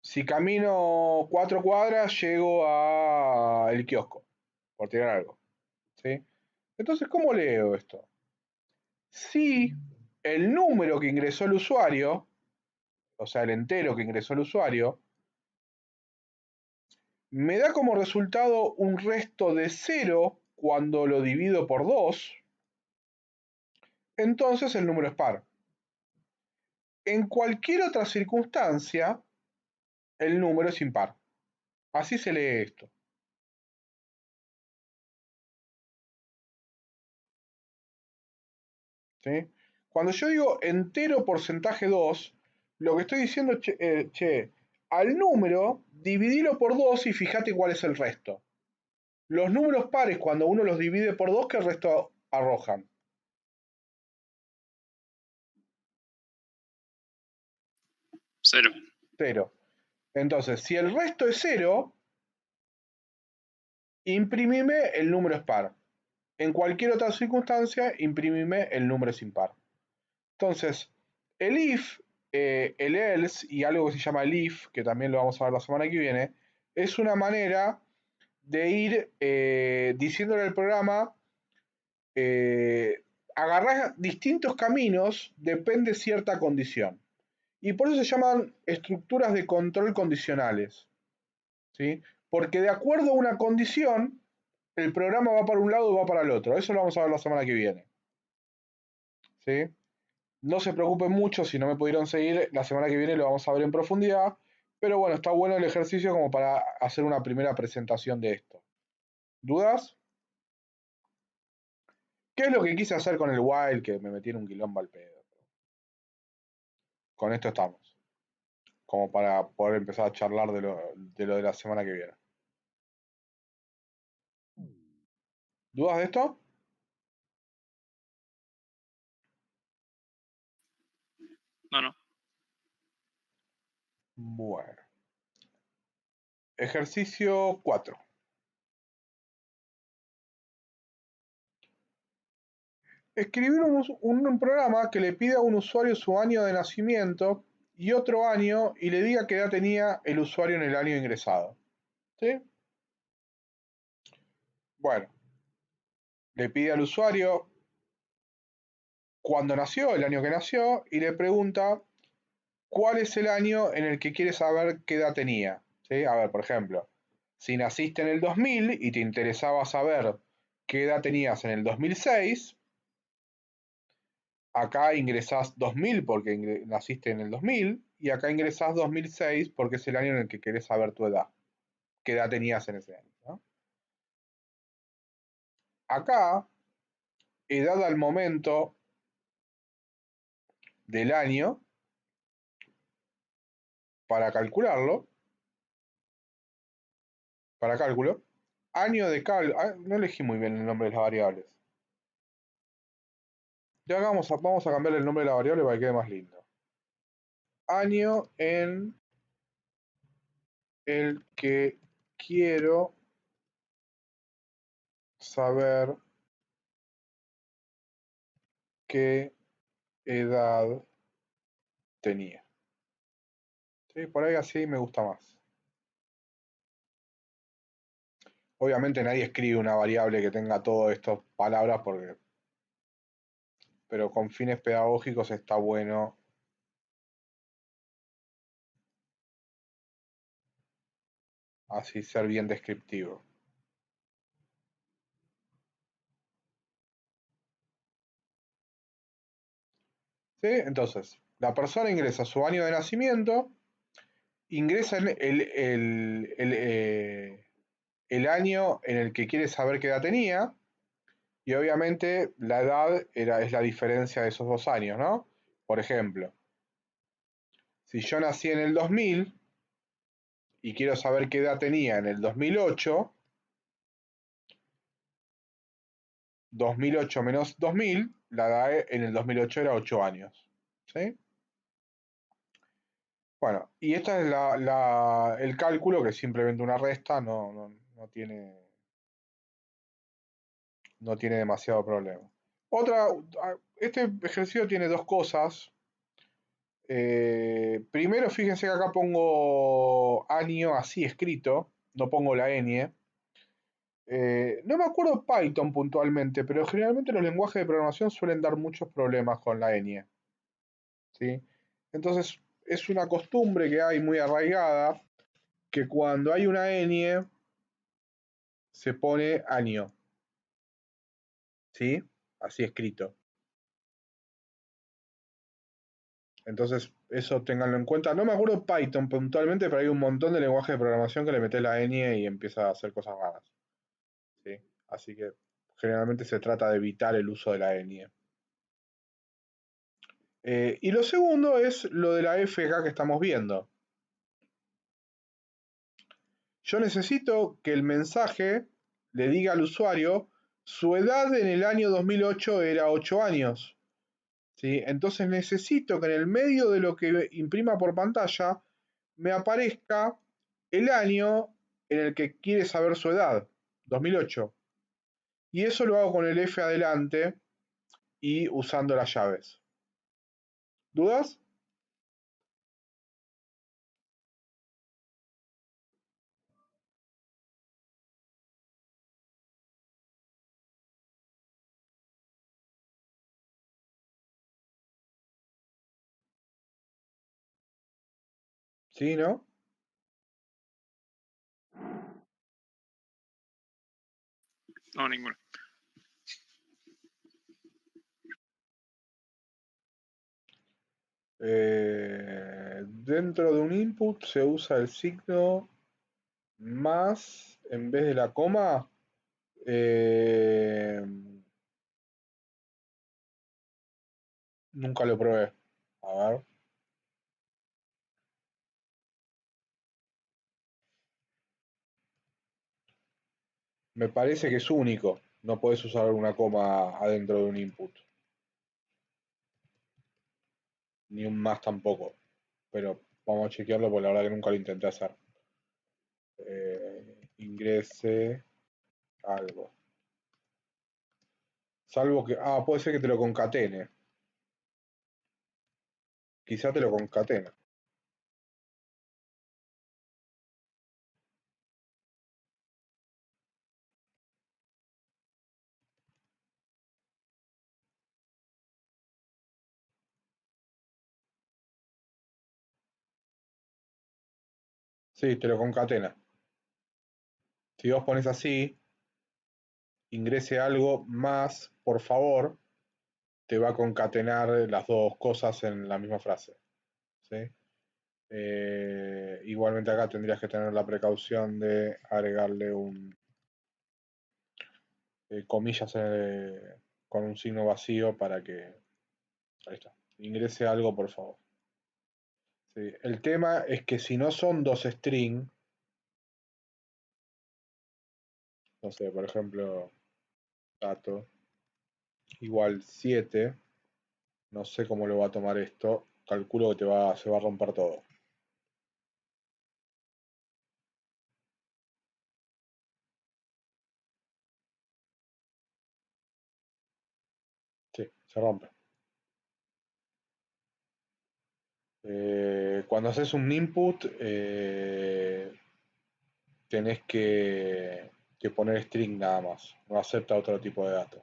Si camino 4 cuadras, llego al kiosco, por tirar algo. ¿Sí? Entonces, ¿cómo leo esto? Si el número que ingresó el usuario, o sea, el entero que ingresó el usuario, me da como resultado un resto de 0 cuando lo divido por 2, entonces el número es par. En cualquier otra circunstancia, el número es impar. Así se lee esto. ¿Sí? Cuando yo digo entero porcentaje 2, lo que estoy diciendo es, che, al número dividilo por 2 y fíjate cuál es el resto. Los números pares, cuando uno los divide por 2, ¿qué resto arrojan? 0. 0. Entonces, si el resto es 0, imprimime el número es par. En cualquier otra circunstancia, imprimime el número es impar. Entonces, el if, el else y algo que se llama el if, que también lo vamos a ver la semana que viene, es una manera de ir diciéndole al programa, agarrar distintos caminos, depende de cierta condición. Y por eso se llaman estructuras de control condicionales. ¿Sí? Porque de acuerdo a una condición, el programa va para un lado y va para el otro. Eso lo vamos a ver la semana que viene. ¿Sí? No se preocupen mucho si no me pudieron seguir, la semana que viene lo vamos a ver en profundidad, pero bueno, está bueno el ejercicio como para hacer una primera presentación de esto. ¿Dudas? ¿Qué es lo que quise hacer con el while que me metí en un quilombo al pedo? Con esto estamos, como para poder empezar a charlar de la semana que viene. ¿Dudas de esto? No. Bueno. Ejercicio 4. Escribir un programa que le pida a un usuario su año de nacimiento y otro año y le diga qué edad tenía el usuario en el año ingresado. ¿Sí? Bueno, le pide al usuario cuándo nació, el año que nació, y le pregunta cuál es el año en el que quiere saber qué edad tenía. ¿Sí? A ver, por ejemplo, si naciste en el 2000 y te interesaba saber qué edad tenías en el 2006, acá ingresás 2000 porque naciste en el 2000 y acá ingresás 2006 porque es el año en el que querés saber tu edad. qué edad tenías en ese año, ¿no? Acá, edad al momento del año, para calcularlo, para cálculo, año de cálculo, no elegí muy bien el nombre de las variables. Ya vamos a cambiar el nombre de la variable para que quede más lindo. Año en el que quiero saber qué edad tenía. ¿Sí? Por ahí así me gusta más. Obviamente nadie escribe una variable que tenga todas estas palabras pero con fines pedagógicos está bueno así ser bien descriptivo. ¿Sí? Entonces, la persona ingresa su año de nacimiento, ingresa el año en el que quiere saber qué edad tenía, y obviamente la edad es la diferencia de esos 2 años, ¿no? Por ejemplo, si yo nací en el 2000 y quiero saber qué edad tenía en el 2008, 2008 menos 2000, la edad en el 2008 era 8 años. ¿Sí? Bueno, y esta es el cálculo, que es simplemente una resta, no tiene demasiado problema. Este ejercicio tiene 2 cosas. Primero, fíjense que acá pongo año así escrito, no pongo la ñ. No me acuerdo Python puntualmente, pero generalmente los lenguajes de programación suelen dar muchos problemas con la ñ. ¿Sí? Entonces, es una costumbre que hay muy arraigada, que cuando hay una ñ, se pone año. ¿Sí? Así escrito. Entonces, eso ténganlo en cuenta. No me acuerdo Python puntualmente, pero hay un montón de lenguajes de programación que le metes la ñ y empieza a hacer cosas raras. ¿Sí? Así que generalmente se trata de evitar el uso de la ñ. Y lo segundo es lo de la f acá que estamos viendo. Yo necesito que el mensaje le diga al usuario su edad en el año 2008 era 8 años. ¿Sí? Entonces necesito que en el medio de lo que imprima por pantalla me aparezca el año en el que quiere saber su edad, 2008. Y eso lo hago con el F adelante y usando las llaves. ¿Dudas? ¿Sí, no? No, ninguno. Dentro de un input se usa el signo más en vez de la coma. Nunca lo probé. A ver. Me parece que es único. No podés usar una coma adentro de un input. Ni un más tampoco. Pero vamos a chequearlo porque la verdad que nunca lo intenté hacer. Ingrese algo. Salvo que... puede ser que te lo concatene. Quizá te lo concatena. Sí, te lo concatena. Si vos pones así, ingrese algo más, por favor, te va a concatenar las dos cosas en la misma frase. ¿Sí? Igualmente acá tendrías que tener la precaución de agregarle comillas con un signo vacío para que, ahí está, ingrese algo, por favor. Sí, el tema es que si no son dos string, no sé, por ejemplo, dato igual 7, no sé cómo lo va a tomar esto, calculo que se va a romper todo. Sí, se rompe. Cuando haces un input, tenés que poner string nada más, no acepta otro tipo de datos.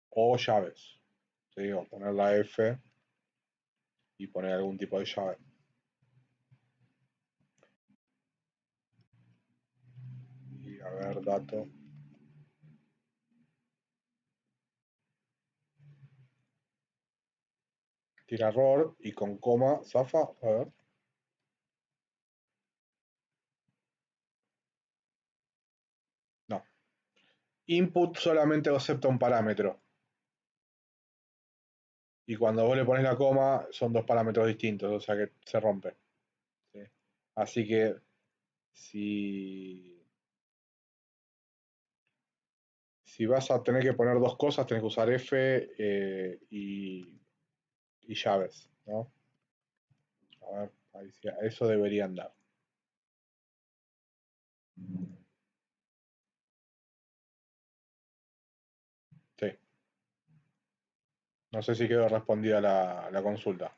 O llaves, te digo, poner la F y poner algún tipo de llave. Y a ver, dato. Tira error y con coma, zafa, a ver. No. Input solamente acepta un parámetro. Y cuando vos le pones la coma, son dos parámetros distintos, o sea que se rompe. ¿Sí? Así que si vas a tener que poner dos cosas, tenés que usar F y llaves, ¿no? A ver, ahí sí, eso debería andar. Sí. No sé si quedó respondida la consulta.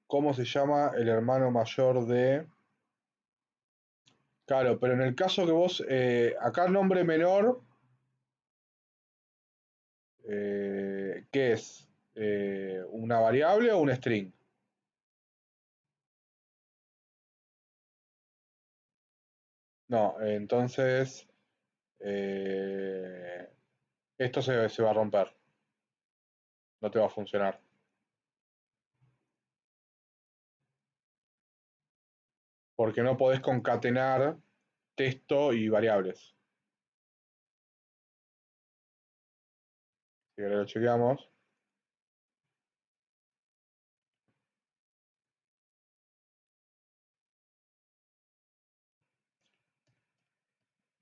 ¿Cómo se llama el hermano mayor de...? Claro, pero en el caso que vos... acá el nombre menor... ¿qué es? ¿Una variable o un string? No, entonces... esto se va a romper. No te va a funcionar. Porque no podés concatenar texto y variables. Si ahora lo chequeamos.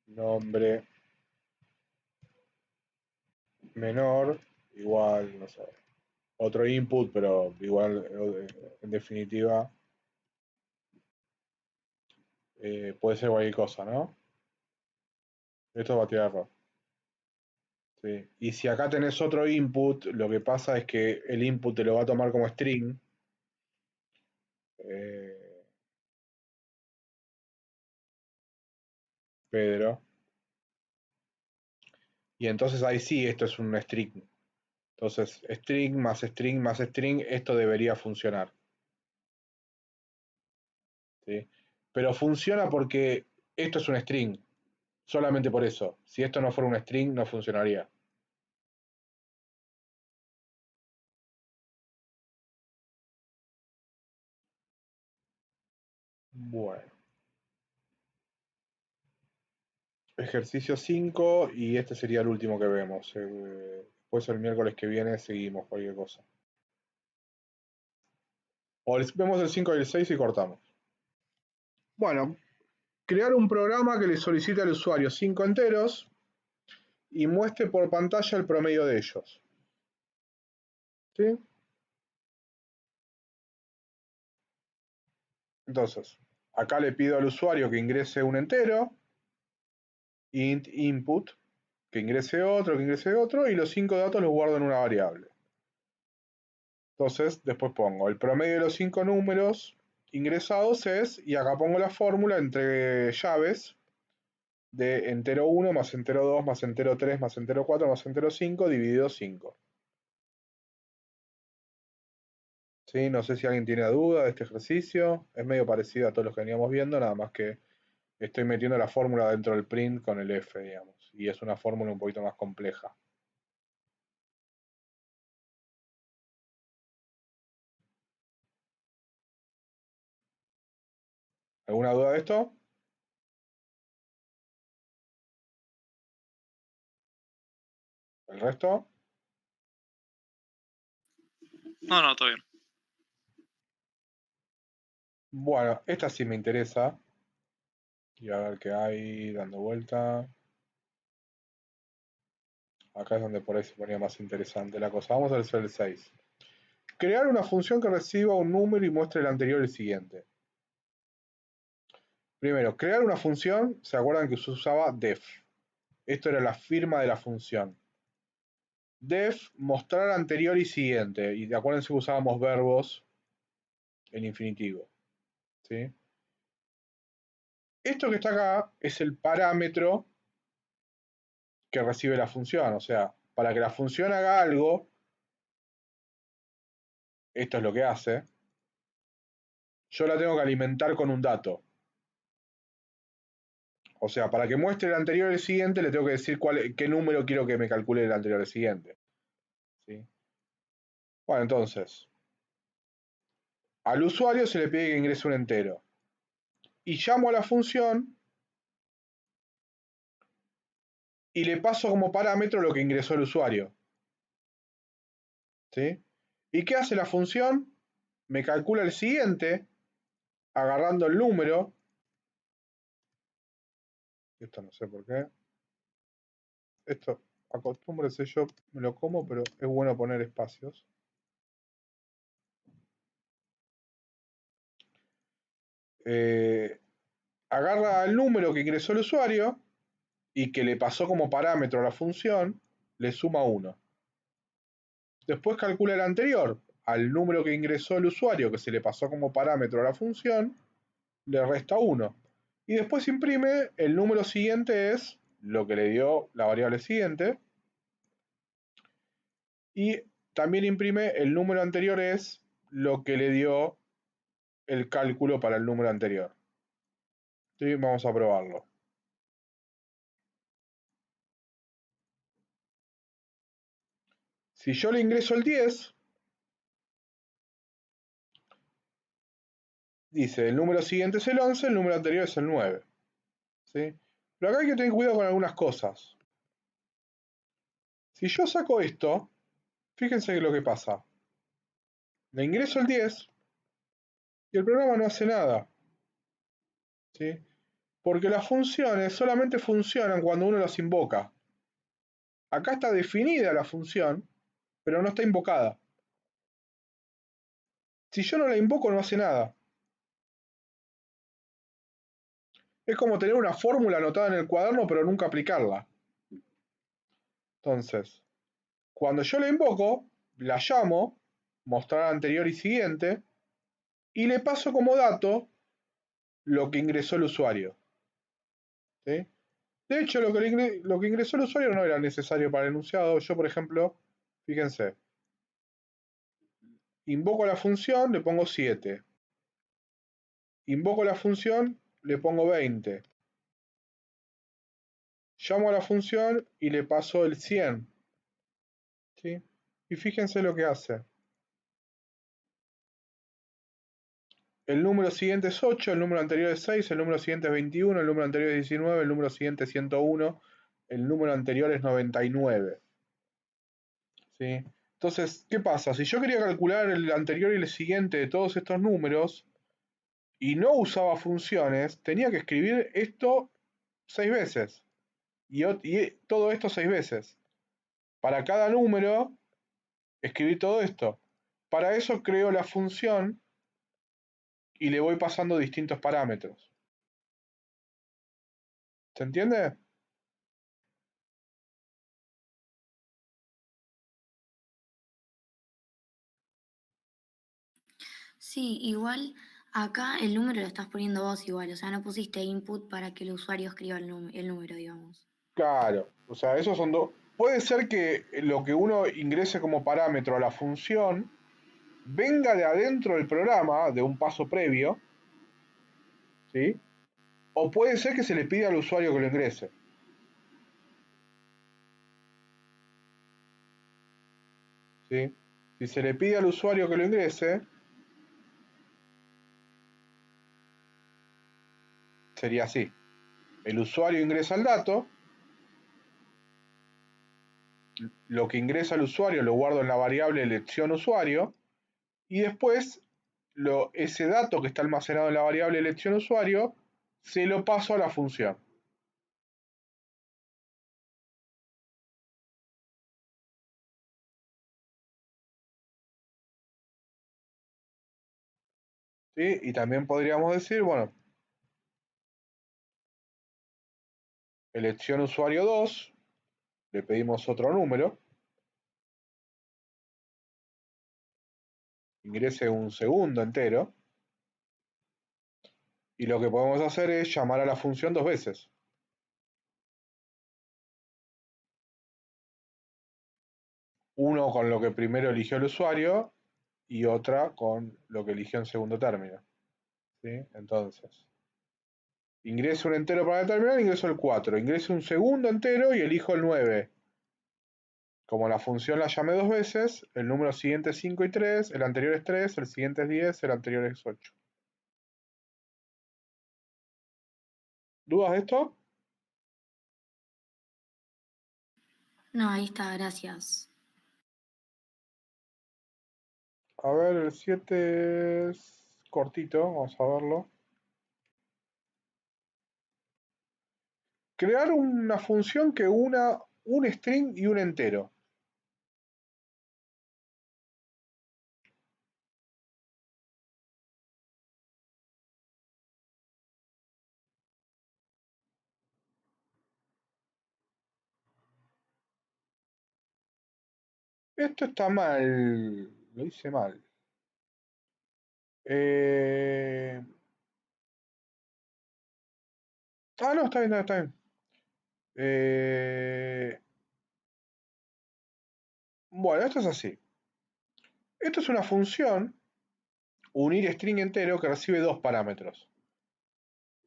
Nombre menor igual, no sé, otro input, pero igual en definitiva puede ser cualquier cosa, ¿no? Esto va a tirar error. ¿Sí? Y si acá tenés otro input, lo que pasa es que el input te lo va a tomar como string. Pedro. Y entonces ahí sí, esto es un string. Entonces, string más string más string, esto debería funcionar. ¿Sí? Pero funciona porque esto es un string. Solamente por eso. Si esto no fuera un string, no funcionaría. Bueno. Ejercicio 5 y este sería el último que vemos. Después el miércoles que viene seguimos cualquier cosa. O vemos el 5 y el 6 y cortamos. Bueno, crear un programa que le solicite al usuario 5 enteros y muestre por pantalla el promedio de ellos. ¿Sí? Entonces, acá le pido al usuario que ingrese un entero, int input, que ingrese otro, y los 5 datos los guardo en una variable. Entonces, después pongo el promedio de los 5 números ingresados es, y acá pongo la fórmula entre llaves de entero 1 más entero 2 más entero 3 más entero 4 más entero 5 dividido 5. ¿Sí? No sé si alguien tiene duda de este ejercicio. Es medio parecido a todos los que veníamos viendo, nada más que estoy metiendo la fórmula dentro del print con el f, digamos. Y es una fórmula un poquito más compleja. ¿Alguna duda de esto? ¿El resto? No, todo bien. Bueno, esta sí me interesa. Y a ver qué hay dando vuelta. Acá es donde por ahí se ponía más interesante la cosa. Vamos a hacer el 6. Crear una función que reciba un número y muestre el anterior y el siguiente. Primero, crear una función. ¿Se acuerdan que se usaba def? Esto era la firma de la función. Def, mostrar anterior y siguiente. Y acuérdense que usábamos verbos en infinitivo. ¿Sí? Esto que está acá es el parámetro que recibe la función. O sea, para que la función haga algo, esto es lo que hace, yo la tengo que alimentar con un dato. O sea, para que muestre el anterior y el siguiente, le tengo que decir qué número quiero que me calcule el anterior y el siguiente. ¿Sí? Bueno, entonces, al usuario se le pide que ingrese un entero. Y llamo a la función y le paso como parámetro lo que ingresó el usuario. ¿Sí? ¿Y qué hace la función? Me calcula el siguiente, agarrando el número. Esto no sé por qué. Esto, acostúmbrese, yo me lo como, pero es bueno poner espacios. Agarra el número que ingresó el usuario y que le pasó como parámetro a la función, le suma 1. Después calcula el anterior, al número que ingresó el usuario que se le pasó como parámetro a la función, le resta 1. Y después imprime el número siguiente es lo que le dio la variable siguiente. Y también imprime el número anterior es lo que le dio el cálculo para el número anterior. ¿Sí? Vamos a probarlo. Si yo le ingreso el 10, dice el número siguiente es el 11, el número anterior es el 9. ¿Sí? Pero acá hay que tener cuidado con algunas cosas. Si yo saco esto, fíjense lo que pasa. Le ingreso el 10 y el programa no hace nada. ¿Sí? Porque las funciones solamente funcionan cuando uno las invoca. Acá está definida la función, pero no está invocada. Si yo no la invoco, no hace nada. Es como tener una fórmula anotada en el cuaderno, pero nunca aplicarla. Entonces, cuando yo la invoco, la llamo, mostrar anterior y siguiente, y le paso como dato lo que ingresó el usuario. ¿Sí? De hecho, lo que ingresó el usuario no era necesario para el enunciado. Yo, por ejemplo, fíjense, invoco la función, le pongo 7. Invoco la función, le pongo 20. Llamo a la función y le paso el 100. ¿Sí? Y fíjense lo que hace. El número siguiente es 8, el número anterior es 6, el número siguiente es 21, el número anterior es 19, el número siguiente es 101, el número anterior es 99. ¿Sí? Entonces, ¿qué pasa? Si yo quería calcular el anterior y el siguiente de todos estos números y no usaba funciones, tenía que escribir esto 6 veces y todo esto 6 veces. Para cada número, escribir todo esto. Para eso creo la función y le voy pasando distintos parámetros. ¿Se entiende? Sí, igual acá el número lo estás poniendo vos igual, o sea, no pusiste input para que el usuario escriba el número, digamos. Claro, o sea, esos son dos. Puede ser que lo que uno ingrese como parámetro a la función venga de adentro del programa, de un paso previo, ¿sí? O puede ser que se le pida al usuario que lo ingrese. ¿Sí? Si se le pide al usuario que lo ingrese, sería así. El usuario ingresa el dato, lo que ingresa el usuario lo guardo en la variable elección usuario, y después ese dato que está almacenado en la variable elección usuario se lo paso a la función. ¿Sí? Y también podríamos decir, bueno, elección usuario 2, le pedimos otro número, ingrese un segundo entero, y lo que podemos hacer es llamar a la función 2 veces. Uno con lo que primero eligió el usuario y otra con lo que eligió en segundo término. ¿Sí? Entonces, ingreso un entero para el terminal, ingreso el 4. Ingreso un segundo entero y elijo el 9. Como la función la llamé 2 veces, el número siguiente es 5 y 3, el anterior es 3, el siguiente es 10, el anterior es 8. ¿Dudas de esto? No, ahí está, gracias. A ver, el 7 es cortito, vamos a verlo. Crear una función que una un string y un entero. Esto está mal, lo hice mal. No, está bien, está bien. Bueno, esto es así. Esto es una función unir string entero que recibe dos parámetros.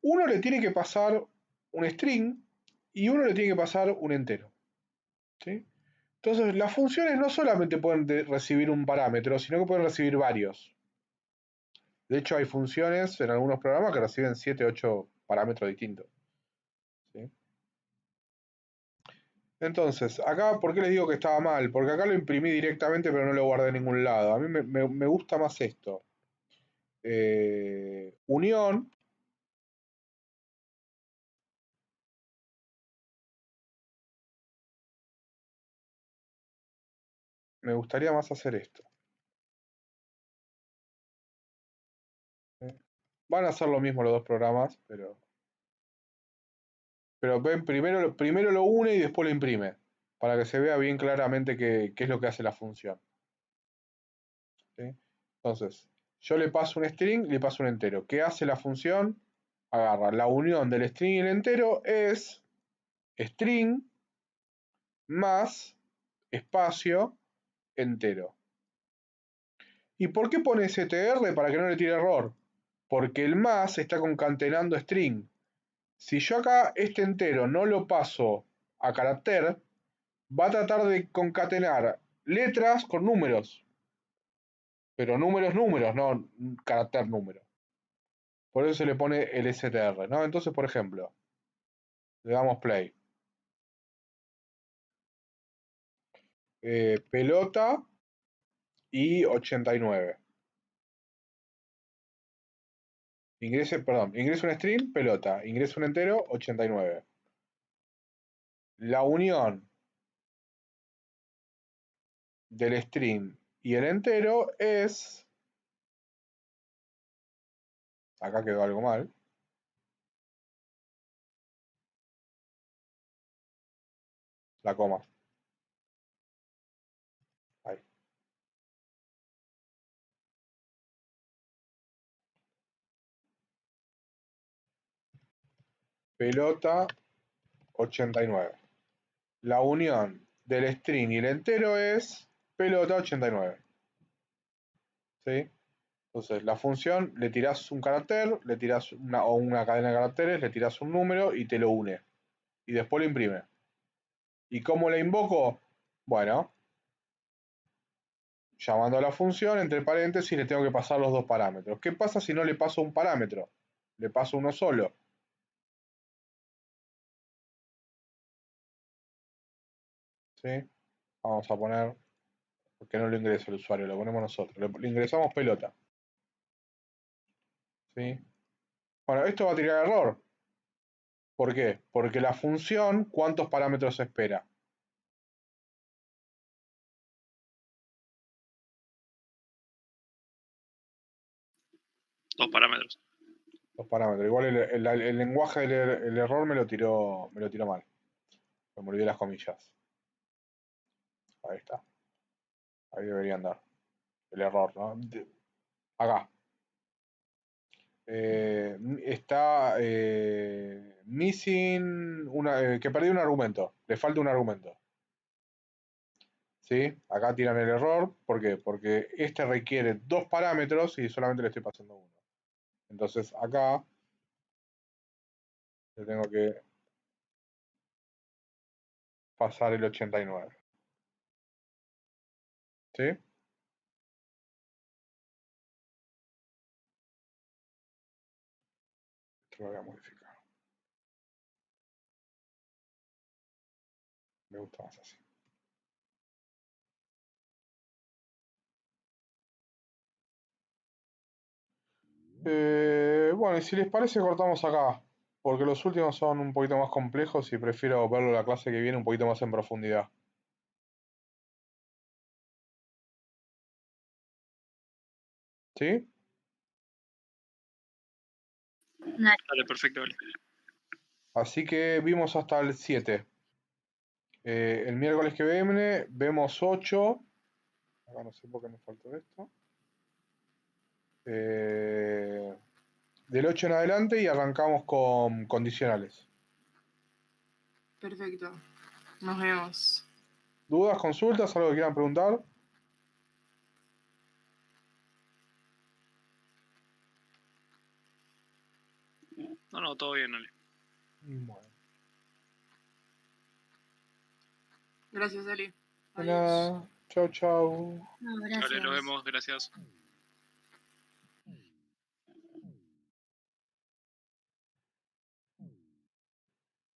Uno le tiene que pasar un string y uno le tiene que pasar un entero. ¿Sí? Entonces, las funciones no solamente pueden recibir un parámetro, sino que pueden recibir varios. De hecho, hay funciones en algunos programas que reciben 7, 8 parámetros distintos. ¿Sí? Entonces, acá, ¿por qué les digo que estaba mal? Porque acá lo imprimí directamente, pero no lo guardé en ningún lado. A mí me gusta más esto. Unión. Me gustaría más hacer esto. Van a hacer lo mismo los dos programas, pero ven, primero lo une y después lo imprime, para que se vea bien claramente qué es lo que hace la función. ¿Sí? Entonces, yo le paso un string y le paso un entero. ¿Qué hace la función? Agarra la unión del string y el entero es string más espacio entero. ¿Y por qué pone str? Para que no le tire error. Porque el más está concatenando string. Si yo acá este entero no lo paso a carácter, va a tratar de concatenar letras con números. Pero números, no carácter número. Por eso se le pone el str, ¿no? Entonces, por ejemplo, le damos play. Pelota y 89. Ingrese un string, pelota. Ingrese un entero, 89. La unión del string y el entero es... Acá quedó algo mal. La coma. Ahí. Pelota 89. La unión del string y el entero es pelota 89. ¿Sí? Entonces, la función, le tirás un carácter, le tirás una cadena de caracteres, le tirás un número y te lo une. Y después lo imprime. ¿Y cómo la invoco? Bueno, llamando a la función, entre paréntesis, le tengo que pasar los dos parámetros. ¿Qué pasa si no le paso un parámetro? Le paso uno solo. ¿Sí? Vamos a poner, porque no lo ingresa el usuario, lo ponemos nosotros. Le ingresamos pelota. ¿Sí? Bueno, esto va a tirar error. ¿Por qué? Porque la función, ¿cuántos parámetros espera? Dos parámetros. Los parámetros. Igual el lenguaje del error me lo tiró mal. Me olvidé las comillas. Ahí está. Ahí debería andar. El error, ¿no? Acá. Está missing que perdí un argumento. Le falta un argumento. ¿Sí? Acá tiran el error. ¿Por qué? Porque este requiere dos parámetros y solamente le estoy pasando uno. Entonces acá le tengo que pasar el 89. ¿Sí? Esto lo voy a modificar. Me gusta más así. Bueno, y si les parece cortamos acá, porque los últimos son un poquito más complejos y prefiero verlo la clase que viene un poquito más en profundidad. ¿Sí? Dale, perfecto, dale. Así que vimos hasta el 7. El miércoles que viene vemos 8. Acá no sé por qué me faltó esto. Del 8 en adelante y arrancamos con condicionales. Perfecto. Nos vemos. ¿Dudas, consultas, algo que quieran preguntar? No, todo bien, dale. Bueno. Gracias, Eli. De Adiós. nada. Chau, chau. No, Dale, nos gracias. vemos, gracias.